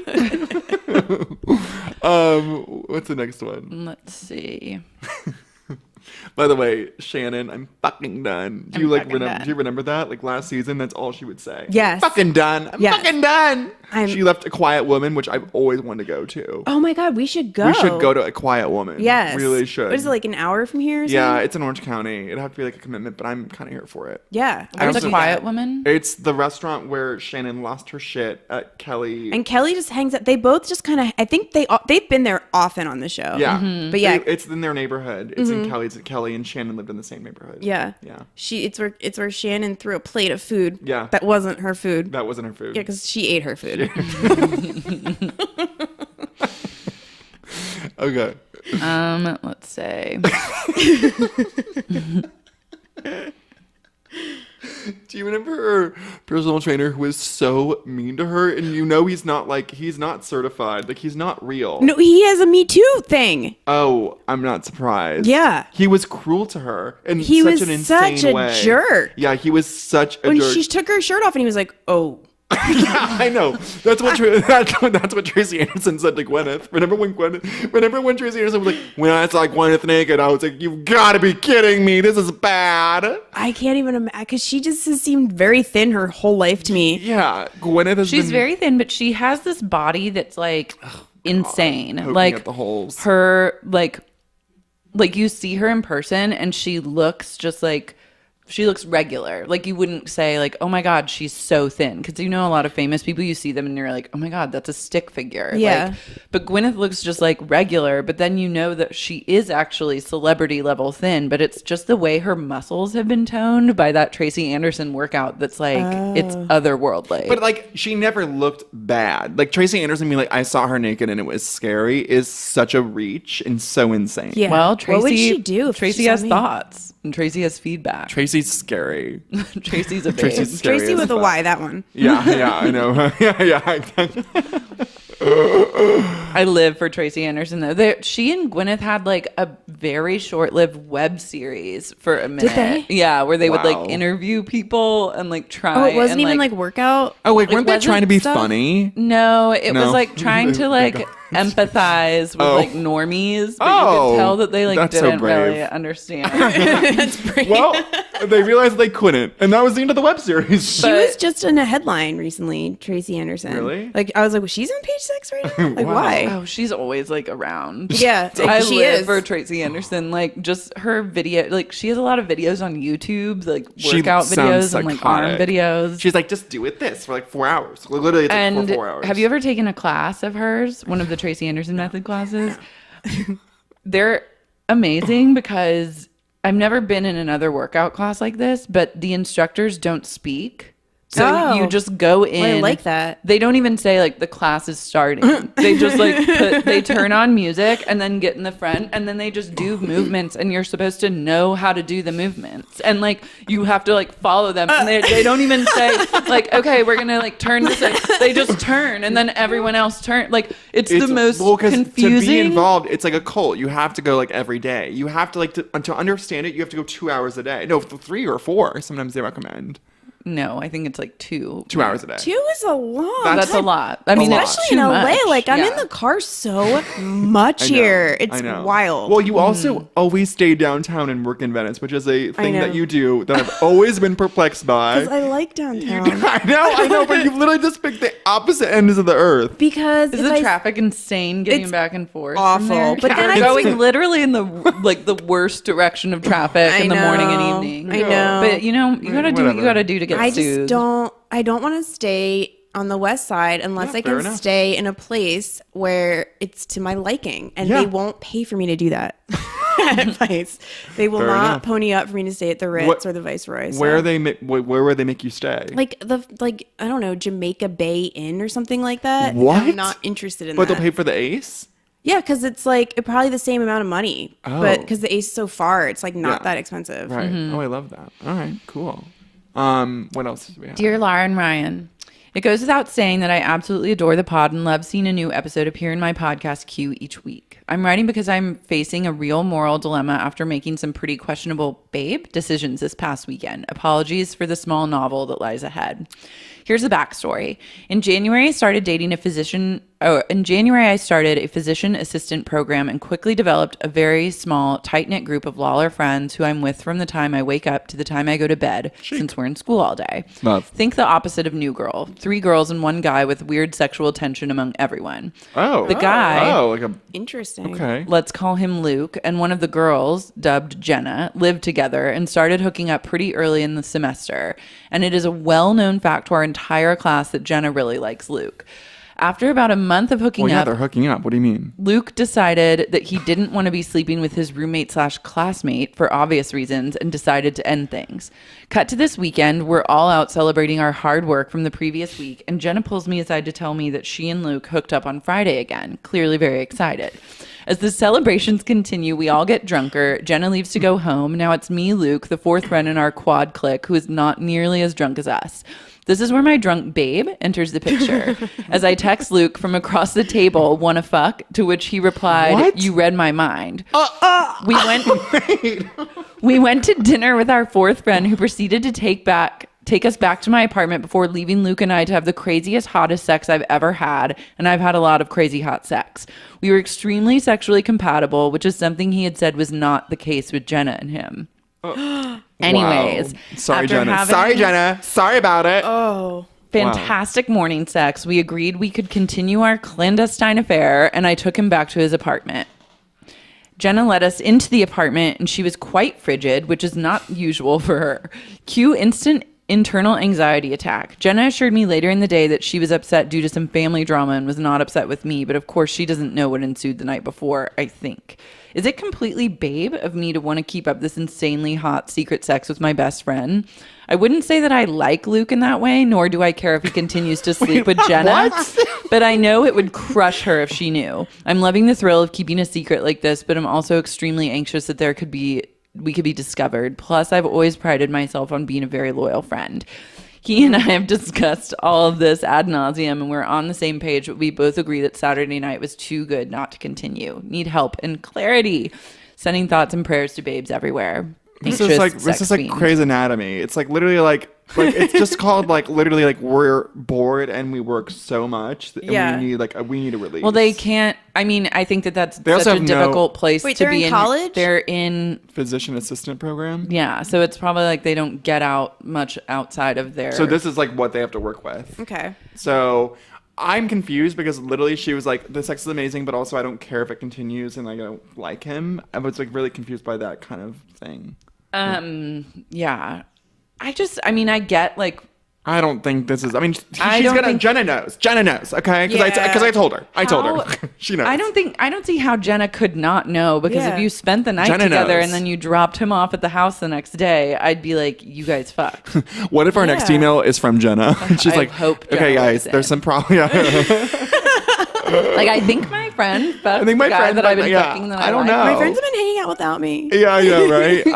What's the next one? Let's see. By the way, Shannon, I'm fucking done. Do you I'm like fucking remember? done. Do you remember that? Like last season, that's all she would say. Yes. Fucking done. I'm Yes. fucking done. I'm- She left A Quiet Woman, which I've always wanted to go to. Oh my God, we should go. We should go to A Quiet Woman. Yes. Really should. What is it, like an hour from here or Yeah, something? it's in Orange County. It'd have to be like a commitment, but I'm kind of here for it. Yeah. Where's also- the quiet woman? It's the restaurant where Shannon lost her shit at Kelly. And Kelly just hangs out. They both just kind of, I think they've been there often on the show. Yeah. But yeah. It's in their neighborhood. It's in Kelly and Shannon lived in the same neighborhood. Yeah. Yeah. It's where Shannon threw a plate of food. Yeah. That wasn't her food. That wasn't her food. Yeah, because she ate her food. Okay. Let's say. Do you remember her personal trainer who was so mean to her? And he's not certified. Like, he's not real. No, he has a Me Too thing. Oh, I'm not surprised. Yeah. He was cruel to her in He such was an insane such a way. jerk. Yeah, he was such a When jerk. she took her shirt off and he was like, oh. Yeah, I know. That's what Tracie Anderson said to Gwyneth. Remember when Tracie Anderson was like, when I saw Gwyneth naked, I was like, you've got to be kidding me. This is bad. I can't even imagine, because she just has seemed very thin her whole life to me. Yeah, Gwyneth has She's been very thin, but she has this body that's like insane. poking Like at the holes. her, like you see her in person and she looks just like she looks regular. Like you wouldn't say like, oh my God, she's so thin. Because you know a lot of famous people, you see them and you're like, oh my God, that's a stick figure. Yeah. Like, but Gwyneth looks just like regular. But then you know that she is actually celebrity level thin. But it's just the way her muscles have been toned by that Tracie Anderson workout that's like, it's otherworldly. But like she never looked bad. Like Tracie Anderson being like, I saw her naked and it was scary is such a reach and so insane. Yeah. Well, Tracie, what would she do? If Tracie she saw has me? thoughts and Tracie has feedback. Tracie's scary. Tracie's a babe. Tracie's scary Tracie as with a fuck. Y, that one. Yeah, I know. yeah. I live for Tracie Anderson though. She and Gwyneth had like a very short-lived web series for a minute. they? Yeah, where they would Wow. like interview people and like try. Oh, it wasn't and, even like workout. Oh, wait, weren't they wasn't trying to be stuff? funny? No, it No? was like trying to like empathize with Oh. like normies, but you Oh, could tell that they like that's so didn't brave. really understand. That's pretty. Well, they realized they couldn't, and that was the end of the web series. She was just in a headline recently, Tracie Anderson. Really? Like I was like, well, she's on page 6 right now. Like Wow. why? Oh, she's always like around. Yeah, I she live is. for Tracie Anderson. Like just her video, like she has a lot of videos on YouTube, like She workout sounds videos and like arm psychotic. videos. She's like, just do it this for like 4 hours. Literally, it's like And for 4 hours. have you ever taken a class of hers, one of the Tracie Anderson method classes? They're amazing because I've never been in another workout class like this, but the instructors don't speak. So Oh. you just go in. I like that. They don't even say like the class is starting. They just like they turn on music and then get in the front and then they just do movements and you're supposed to know how to do the movements and like you have to like follow them and they don't even say like okay we're gonna like turn this way. They just turn and then everyone else turn like it's the most 'cause confusing. To be involved, it's like a cult. You have to go like every day. You have to like to understand it. You have to go 2 hours a day. No, 3 or 4. Sometimes they recommend No, I think it's like 2. 2 hours a day. 2 is a lot. That's a lot. I mean, lot. it's Especially too in LA. much. Like I'm Yeah. in the car so much I know, here. It's I know. wild. Well, you also always stay downtown and work in Venice, which is a thing know. that you do that I've always been perplexed by. 'Cause I like downtown. I know, but you've literally just picked the opposite ends of the earth. Because Is if the I traffic insane getting It's back and forth? awful. from there? But then I going can- literally in the like the worst direction of traffic in the morning and know. evening. I know. But you know, you gotta do what you Whatever. gotta do to get I sued. just don't want to stay on the west side unless Yeah, I fair can enough. stay in a place where it's to my liking, and Yeah. they won't pay for me to do that. Advice. They will Fair not enough. pony up for me to stay at the Ritz What- or the Viceroy. so- Where would they make you stay? like I don't know, Jamaica Bay Inn or something like that. What? I'm not interested in But that. they'll pay for the Ace? Yeah, because it's like probably the same amount of money, Oh. but because the Ace is so far, it's like not Yeah. that expensive. Right. Mm-hmm. Oh, I love that. All right, cool. What else do we have? Dear Lara and Ryan, it goes without saying that I absolutely adore the pod and love seeing a new episode appear in my podcast queue each week. I'm writing because I'm facing a real moral dilemma after making some pretty questionable babe decisions this past weekend. Apologies for the small novel that lies ahead. Here's the backstory. In January, I started a physician assistant program and quickly developed a very small, tight-knit group of Lawler friends who I'm with from the time I wake up to the time I go to bed, since we're in school all day. Love. Think the opposite of New Girl. 3 girls and 1 guy with weird sexual tension among everyone. Oh. The guy- Oh, like a. Interesting. Okay. Let's call him Luke, and one of the girls, dubbed Jenna, lived together and started hooking up pretty early in the semester. And it is a well-known fact to our entire class that Jenna really likes Luke. After about a month of hooking Well, yeah, up, they're hooking up. What do you mean? Luke decided that he didn't want to be sleeping with his roommate/classmate for obvious reasons and decided to end things. Cut to this weekend, we're all out celebrating our hard work from the previous week, and Jenna pulls me aside to tell me that she and Luke hooked up on Friday again, clearly very excited. As the celebrations continue, we all get drunker. Jenna leaves to go home. Now it's me, Luke, the 4th friend in our quad clique, who is not nearly as drunk as us. This is where my drunk babe enters the picture. As I text Luke from across the table, "Wanna fuck?" to which he replied, What? "You read my mind." We went to dinner with our 4th friend, who proceeded to take us back to my apartment before leaving Luke and I to have the craziest, hottest sex I've ever had, and I've had a lot of crazy hot sex. We were extremely sexually compatible, which is something he had said was not the case with Jenna and him. Anyways, Wow. Sorry, after Jenna. having Sorry, Jenna. Sorry about it. Oh. fantastic morning sex, we agreed we could continue our clandestine affair, and I took him back to his apartment. Jenna let us into the apartment and she was quite frigid, which is not usual for her. Cue instant internal anxiety attack. Jenna assured me later in the day that she was upset due to some family drama and was not upset with me, but of course she doesn't know what ensued the night before, I think. Is it completely babe of me to want to keep up this insanely hot secret sex with my best friend? I wouldn't say that I like Luke in that way, nor do I care if he continues to sleep with Jenna. But I know it would crush her if she knew. I'm loving the thrill of keeping a secret like this, but I'm also extremely anxious that we could be discovered. Plus, I've always prided myself on being a very loyal friend. He and I have discussed all of this ad nauseum, and we're on the same page, but we both agree that Saturday night was too good not to continue. Need help and clarity. Sending thoughts and prayers to babes everywhere. This is like Grey's Anatomy. It's like literally like it's just called like literally like we're bored and we work so much and we need a release. Well, they can't. I mean, I think that's such a difficult place to be in college. They're in physician assistant program. Yeah, so it's probably like they don't get out much outside of their. So this is like what they have to work with. Okay. So I'm confused because literally she was like, the sex is amazing, but also I don't care if it continues and like, I don't like him. I was like really confused by that kind of thing. Yeah. I get like. I don't think this is. I mean, Jenna knows. Jenna knows. Okay, because I told her. She knows. I don't see how Jenna could not know because if you spent the night together and then you dropped him off at the house the next day, I'd be like, you guys fucked. What if our next email is from Jenna? She's like, hope okay, guys, there's some problem. Like, I think my friend fucked the guy that I've been fucking that I don't know. My friends have been hanging out without me. Yeah, right.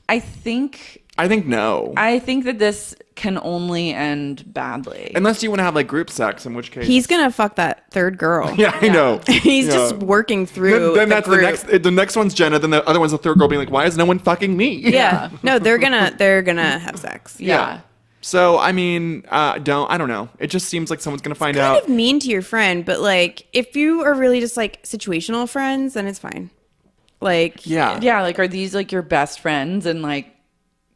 I think no. I think that this can only end badly. Unless you want to have like group sex, in which case he's gonna fuck that third girl. Yeah, I know. He's just working through. Then that's group. The next one's Jenna. Then the other one's the third girl being like, "Why is no one fucking me?" Yeah. No, they're gonna have sex. Yeah. So I mean, I don't know. It just seems like someone's gonna find out. Kind of mean to your friend, but like if you are really just like situational friends, then it's fine. Like yeah. Like, are these like your best friends? And like,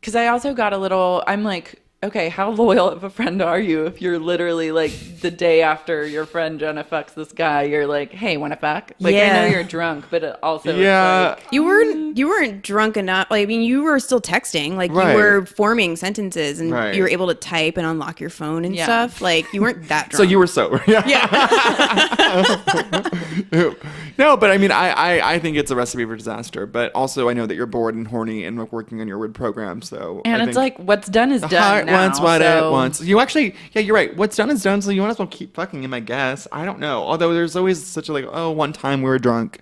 because I also got a little. I'm like, okay, how loyal of a friend are you if you're literally like the day after your friend Jenna fucks this guy, you're like, hey, wanna fuck? Like, I know you're drunk, but it also like, you weren't drunk enough. Like, I mean, you were still texting. Like, you were forming sentences and you were able to type and unlock your phone and stuff. Like, you weren't that drunk. So you were sober. Yeah. No, but I mean, I think it's a recipe for disaster. But also, I know that you're bored and horny and working on your WID program. So and it's like, what's done is done. Once what it wants. You actually, you're right. What's done is done. So you might as well keep fucking him, I guess. I don't know. Although there's always such a like, oh, one time we were drunk,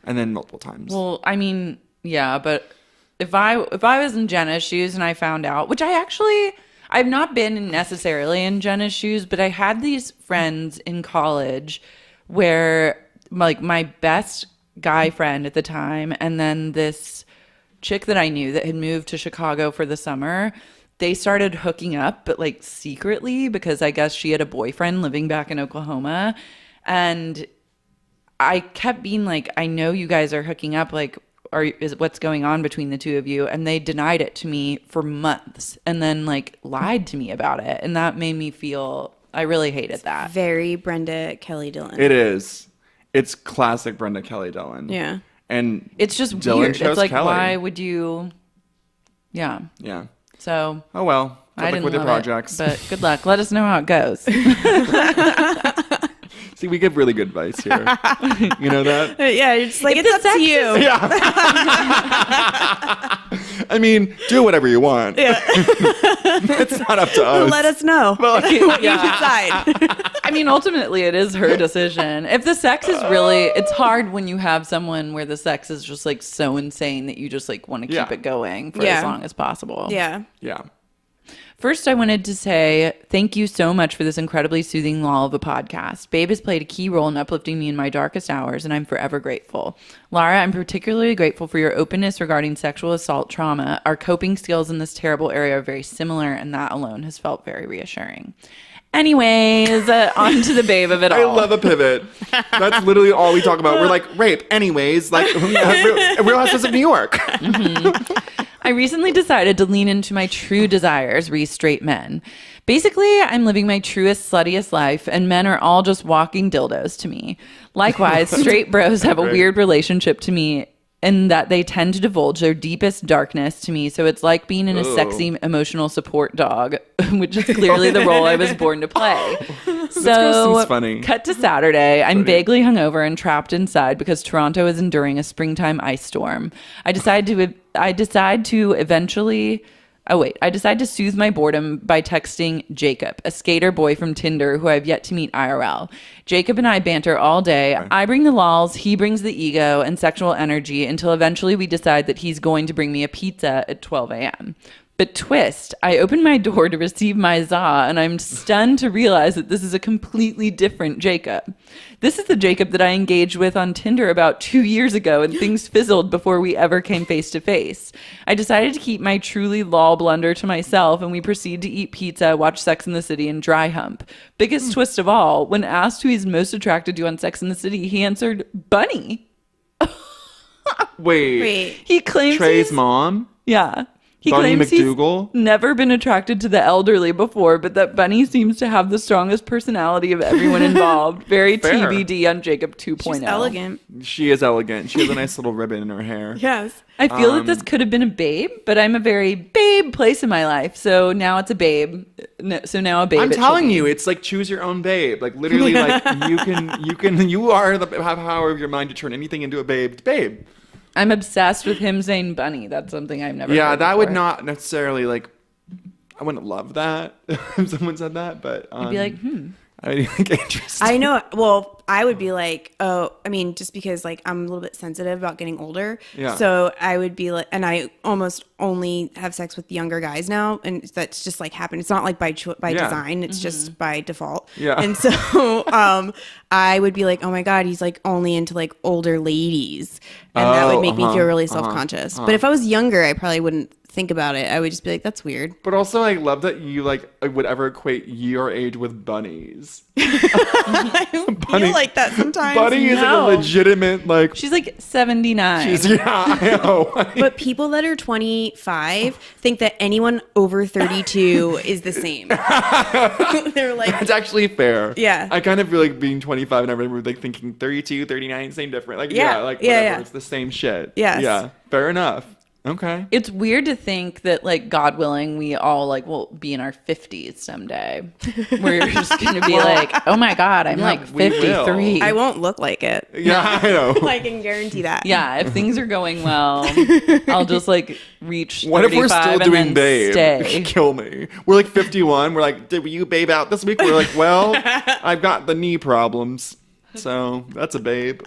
and then multiple times. Well, I mean, yeah, but if I was in Jenna's shoes and I found out, which I've not been necessarily in Jenna's shoes, but I had these friends in college where like my best guy friend at the time, and then this chick that I knew that had moved to Chicago for the summer. They started hooking up, but like secretly, because I guess she had a boyfriend living back in Oklahoma. And I kept being like, I know you guys are hooking up. Like, is what's going on between the two of you? And they denied it to me for months and then like lied to me about it. And that made me feel, I really hated that. Very Brenda Kelly Dillon. It is. It's classic Brenda Kelly Dillon. Yeah. And it's just Dylan weird. It's like, Kelly. Why would you? Yeah. Yeah. So, oh well, I didn't with your love projects. But good luck. Let us know how it goes. See, we give really good advice here. You know that? Yeah, it's like it's up to you. Yeah. I mean, do whatever you want. Yeah. It's not up to us. Let us know what you decide. I mean, ultimately, it is her decision. If the sex is really, it's hard when you have someone where the sex is just like so insane that you just like want to keep it going for as long as possible. Yeah. Yeah. First, I wanted to say thank you so much for this incredibly soothing lull of a podcast. Babe has played a key role in uplifting me in my darkest hours, and I'm forever grateful. Lara, I'm particularly grateful for your openness regarding sexual assault trauma. Our coping skills in this terrible area are very similar, and that alone has felt very reassuring. Anyways, on to the babe of it all. I love a pivot. That's literally all we talk about. We're like, rape. Anyways, like Real Housewives of New York. Mm-hmm. I recently decided to lean into my true desires, re straight men. Basically, I'm living my truest, sluttiest life, and men are all just walking dildos to me. Likewise, straight bros have a weird relationship to me in that they tend to divulge their deepest darkness to me. So it's like being in a sexy, emotional support dog, which is clearly the role I was born to play. So, funny. cut to Saturday. I'm vaguely hungover and trapped inside because Toronto is enduring a springtime ice storm. I decide to soothe my boredom by texting Jacob, a skater boy from Tinder who I've yet to meet IRL. Jacob and I banter all day. I bring the lols, he brings the ego and sexual energy until eventually we decide that he's going to bring me a pizza at 12 a.m. But twist, I open my door to receive my za, and I'm stunned to realize that this is a completely different Jacob. This is the Jacob that I engaged with on Tinder about 2 years ago, and things fizzled before we ever came face to face. I decided to keep my truly lol blunder to myself, and we proceed to eat pizza, watch Sex and the City, and dry hump. Biggest twist of all, when asked who he's most attracted to on Sex and the City, he answered, Bunny. Wait. He claims Trey's mom? Yeah. He Bunny claims McDougal? he's never been attracted to the elderly before, but that Bunny seems to have the strongest personality of everyone involved. Very Fair. TBD on Jacob 2.0. She's elegant. She is elegant. She has a nice little ribbon in her hair. Yes. I feel that this could have been a babe, but I'm a very babe place in my life. So now it's a babe. So now a babe. I'm telling you, it's like choose your own babe. Like literally, like you have power of your mind to turn anything into a babe. It's babe. I'm obsessed with him saying bunny. That's something I've never heard that would before. not necessarily like. I wouldn't love that if someone said that, but I'd be like, I think interesting. I know. Well, I would be like, oh, I mean, just because like I'm a little bit sensitive about getting older. Yeah. So I would be like, and I almost only have sex with younger guys now, and that's just like happened. It's not like by design. It's just by default. Yeah. And so I would be like, oh my God, he's like only into like older ladies, and that would make me feel really self-conscious. But if I was younger, I probably wouldn't think about it. I would just be like, that's weird. But also, I love that you like would ever equate your age with bunnies. I feel like that sometimes. Bunny is like a legitimate like. she's like 79. I know. But people that are 25 think that anyone over 32 is the same. They're like, That's actually fair. Yeah. I kind of feel like being 25 and I remember like thinking 32, 39, same different. Like, Yeah. like Yeah, whatever. yeah. It's the same shit. Yes. Yeah. Fair enough. Okay. It's weird to think that, like, God willing, we all like will be in our 50s someday. We're just gonna be like, oh my God, I'm like we will. 53. I won't look like it. Yeah, I know. I can guarantee that. Yeah, if things are going well, I'll just like reach. What if we're still 35 and doing then babe? Stay. Kill me. We're like 51. We're like, did you babe out this week? We're like, well, I've got the knee problems. So that's a babe.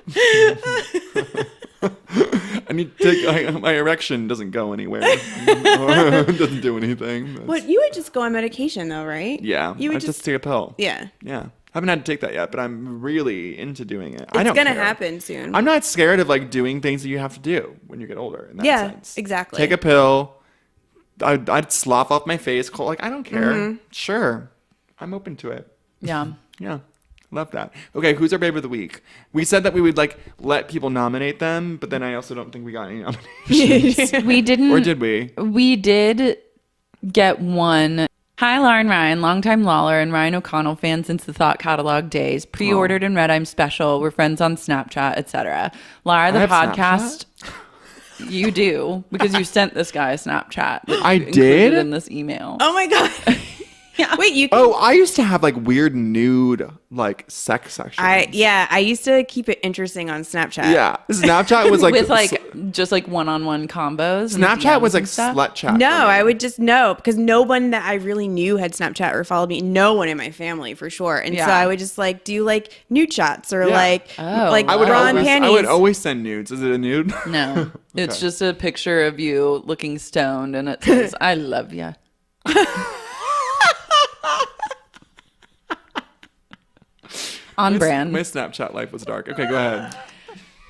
I need to take, my erection doesn't go anywhere. It doesn't do anything. What, you would just go on medication though, right? Yeah. You would I just take a pill. Yeah. Yeah. Haven't had to take that yet, but I'm really into doing it. It's I don't gonna care. happen soon. I'm not scared of like doing things that you have to do when you get older. In that sense. exactly. Take a pill. I'd slough off my face. Like, I don't care. Sure. I'm open to it. Yeah. Yeah. Love that. Okay, who's our babe of the week? We said that we would like let people nominate them, but then I also don't think we got any nominations. We didn't. Or did we? We did get one. Hi, Lara and Ryan, longtime Lawler and Ryan O'Connell fan since the Thought Catalog days. Pre-ordered and read I'm Special. We're friends on Snapchat, etc. Lara, the I have podcast. You do, because you sent this guy a Snapchat. I included did? in this email. Oh my God. Yeah. Wait, you can, Oh, I used to have like weird nude like sex sections. I used to keep it interesting on Snapchat. Yeah. Snapchat was like with like just like one-on-one combos. and Snapchat DMs was like and stuff. slut chat. No, for me. I would just know because no one that I really knew had Snapchat or followed me. No one in my family for sure. And so Yeah. I would just like do like nude shots or Yeah. like Oh, bra and panties. I would always send nudes. Is it a nude? No, it's Okay. just a picture of you looking stoned, and it says, "I love you." On brand. My Snapchat life was dark. Okay, go ahead.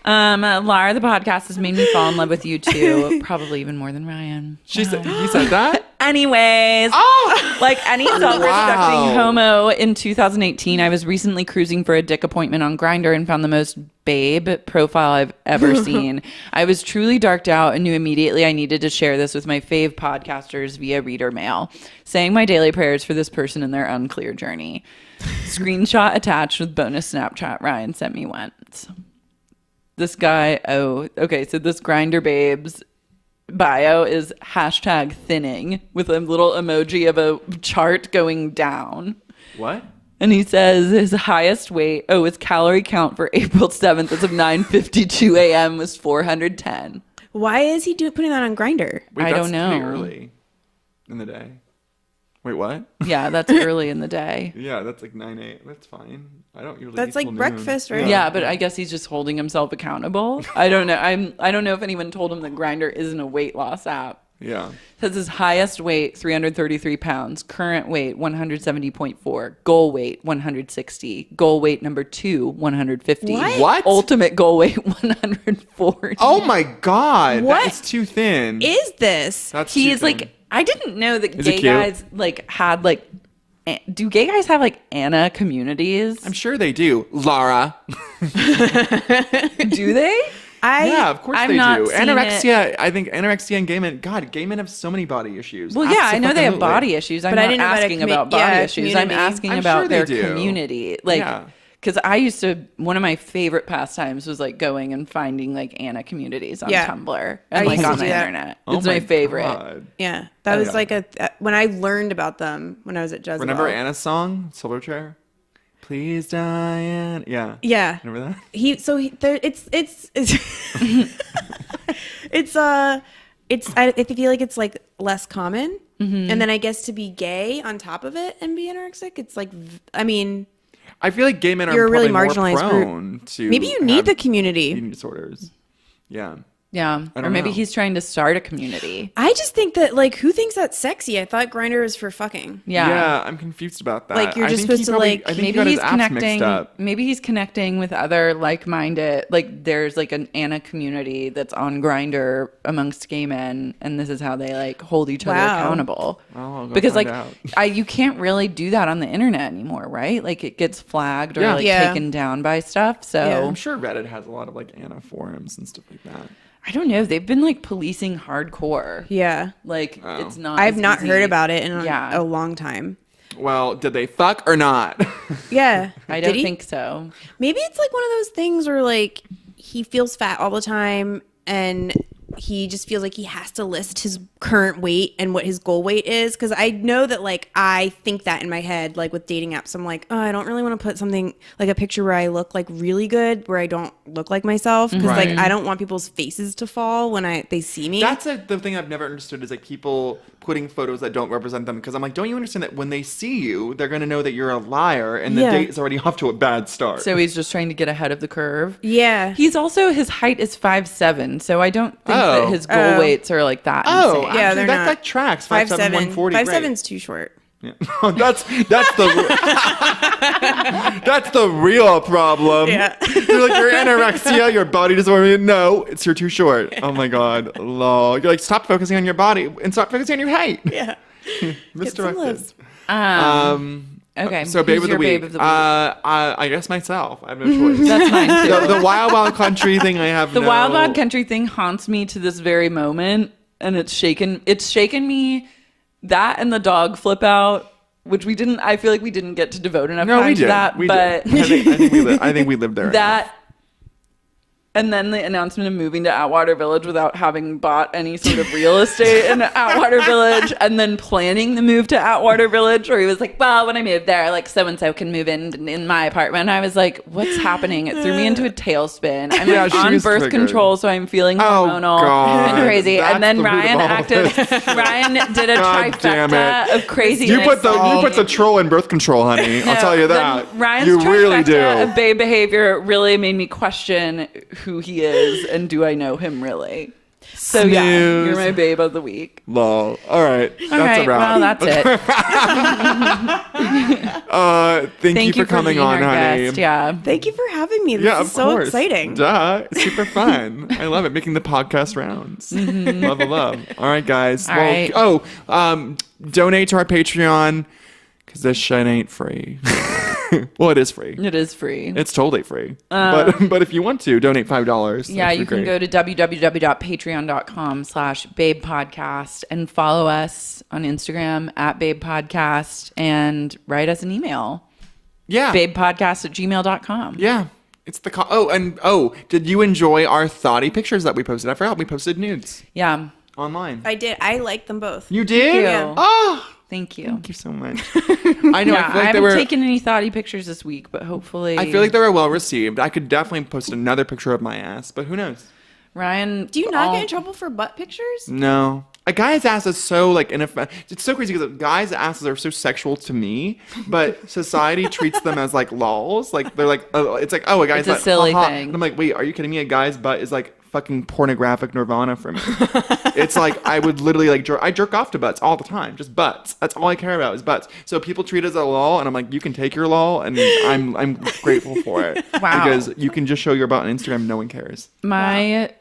Lara, the podcast has made me fall in love with you too. Probably even more than Ryan. She said, "You said that." Anyways, like any self-respecting homo in 2018, I was recently cruising for a dick appointment on Grindr and found the most babe profile I've ever seen. I was truly darked out and knew immediately I needed to share this with my fave podcasters via reader mail, saying my daily prayers for this person in their unclear journey. Screenshot attached with bonus Snapchat Ryan sent me once. This guy, so this Grindr babes bio is hashtag thinning with a little emoji of a chart going down. What? And he says his highest weight, his calorie count for April 7th as of 9:52 a.m. was 410. Why is he putting that on Grindr? Wait, I that's don't know. pretty early in the day. Wait, what? Yeah, that's early in the day. Yeah, that's like 9 a.m. That's fine. I don't usually. That's eat like till breakfast, noon. right? Yeah, but I guess he's just holding himself accountable. I don't know. I don't know if anyone told him that Grindr isn't a weight loss app. Yeah. Says his highest weight 333 pounds, current weight 170.4, goal weight 160, goal weight number 2 150. What? Ultimate goal weight 140. Oh my God. What That's too thin. is this? That's too He's thin. like, I didn't know that Is it gay cute? guys like had like. Do gay guys have like Anna communities? I'm sure they do. Lara. Do they? Yeah, of course I've they not do. seen Anorexia, I think anorexia and gay men, God, gay men have so many body issues. Well, yeah, I know they have Abso-fucking-lutely. body issues. I'm But I not didn't know about a asking about body issues. I'm community. asking I'm about sure they their do. community. Like, Yeah. because I used to, one of my favorite pastimes was like going and finding like Anna communities on Yeah. Tumblr I and like used to on the do that. internet. Oh It's my favorite. God. Yeah, that was Yeah. like when I learned about them when I was at Jezebel. Remember Anna's song, Silver Chair? Please, Diane. Yeah. Yeah, Remember that? I feel like it's like less common, and then I guess to be gay on top of it and be anorexic, it's like, I mean, I feel like gay men are You're a really probably marginalized more group. prone to maybe you need have the community. eating disorders. Yeah. Yeah. I Or don't maybe know. he's trying to start a community. I just think that like, who thinks that's sexy? I thought Grindr was for fucking. Yeah. I'm confused about that. Like, you're I just think he supposed to, probably- like, I think he Maybe got his he's apps connecting. mixed up. Maybe he's connecting with other like-minded. Like there's like an Anna community that's on Grindr amongst gay men, and this is how they like hold each other Wow. accountable. Oh, I'll go because find like out. you can't really do that on the internet anymore, right? Like it gets flagged or Yeah. like Yeah. taken down by stuff. So Yeah. I'm sure Reddit has a lot of like Anna forums and stuff like that. I don't know. They've been like policing hardcore. Yeah, Like Oh. it's not. I've as not easy. heard about it in Yeah. a long time. Well, did they fuck or not? Yeah, I Did don't he? think so. Maybe it's like one of those things where like he feels fat all the time and he just feels like he has to list his current weight and what his goal weight is. Cause I know that like I think that in my head, like with dating apps, I'm like, oh, I don't really want to put something like a picture where I look like really good, where I don't look like myself. Cause Right. like I don't want people's faces to fall when they see me. That's the thing I've never understood is like people putting photos that don't represent them. Because I'm like, don't you understand that when they see you, they're going to know that you're a liar and the Yeah. date is already off to a bad start. So he's just trying to get ahead of the curve. yeah. He's also his height is 5'7", so I don't think Oh. that his goal weights are like that. oh, insane. Yeah, actually, they're that not. like tracks. 5'7", 140. 5'7's too short. Yeah. that's the that's the real problem. Yeah. You're like your anorexia, your body disorder. No, you're too short. Oh my god, lol. You're like stop focusing on your body and stop focusing on your height. Yeah. Misdirected. lips. Okay. So babe who's of the your week. babe of the week? I guess myself. I have no choice. That's mine too. the wild wild country thing. I have The no... Wild Wild Country thing haunts me to this very moment, and it's shaken me. That and the dog flip out, which we didn't. I feel like we didn't get to devote enough No, time we to did. that. We but did. I think we lived there. that, and then the announcement of moving to Atwater Village without having bought any sort of real estate in Atwater Village, and then planning the move to Atwater Village, where he was like, "Well, when I move there, like so and so can move in my apartment." I was like, "What's happening?" It threw me into a tailspin. I'm Yeah, like, she on was birth triggered. control, so I'm feeling hormonal God. and crazy. That's And then the root of Ryan all of acted. this. Ryan did a God damn trifecta it. of crazy. You put the troll in birth control, honey. I'll tell you that. Ryan's you really do. trifecta of babe behavior really made me question who he is and do I know him really. So yeah, Snooze. you're my babe of the week. Lol. All right. That's right, a wrap. well, that's it. Thank you for coming being on, our honey. guest. Yeah. Thank you for having me. This Yeah, is of so course. exciting. Duh. It's super fun. I love it. Making the podcast rounds. Love. All right, guys. All right. Donate to our Patreon because this shit ain't free. Well, it is free. It is free. It's totally free. But if you want to, donate $5. Yeah, you can go to www.patreon.com/babepodcast and follow us on Instagram @babepodcast and write us an email. Yeah. babepodcast@gmail.com. Yeah. It's the did you enjoy our thoughty pictures that we posted? I forgot we posted nudes Yeah. online. I did. I liked them both. You did? Thank you. Oh, Thank you. thank you so much. I know. Yeah, I feel like they haven't were. taken any thoughty pictures this week, but hopefully. I feel like they were well received. I could definitely post another picture of my ass, but who knows? Ryan. Do you not get in trouble for butt pictures? No. A guy's ass is so like it's so crazy because guys' asses are so sexual to me, but society treats them as like lols. Like they're like, oh, it's like, oh, a guy's It's a butt, silly haha. thing. And I'm like, wait, are you kidding me? A guy's butt is like fucking pornographic nirvana for me. It's like I would literally like I jerk off to butts all the time, just butts. That's all I care about is butts. So people treat it as a lol, and I'm like, you can take your lol, and I'm grateful for it. Wow. Because you can just show your butt on Instagram, no one cares. My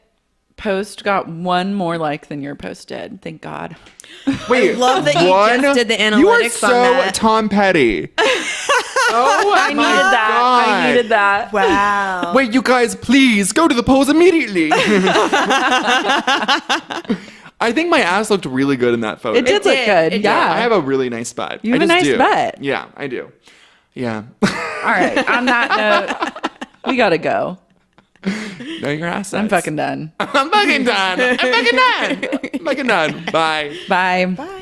post got one more like than your post did. Thank God. Wait, love that you just did the You are analytics so on that. Tom Petty. Oh, I needed that. God. I needed that. Wow. Wait, you guys, please go to the polls immediately. I think my ass looked really good in that photo. It did look did. good. It did. Yeah. I have a really nice butt. You have I a just nice do. butt. Yeah, I do. Yeah. All right. On that note, we gotta go. No, your ass. I'm fucking done. I'm fucking done. I'm fucking done. I'm fucking done. Bye. Bye. Bye.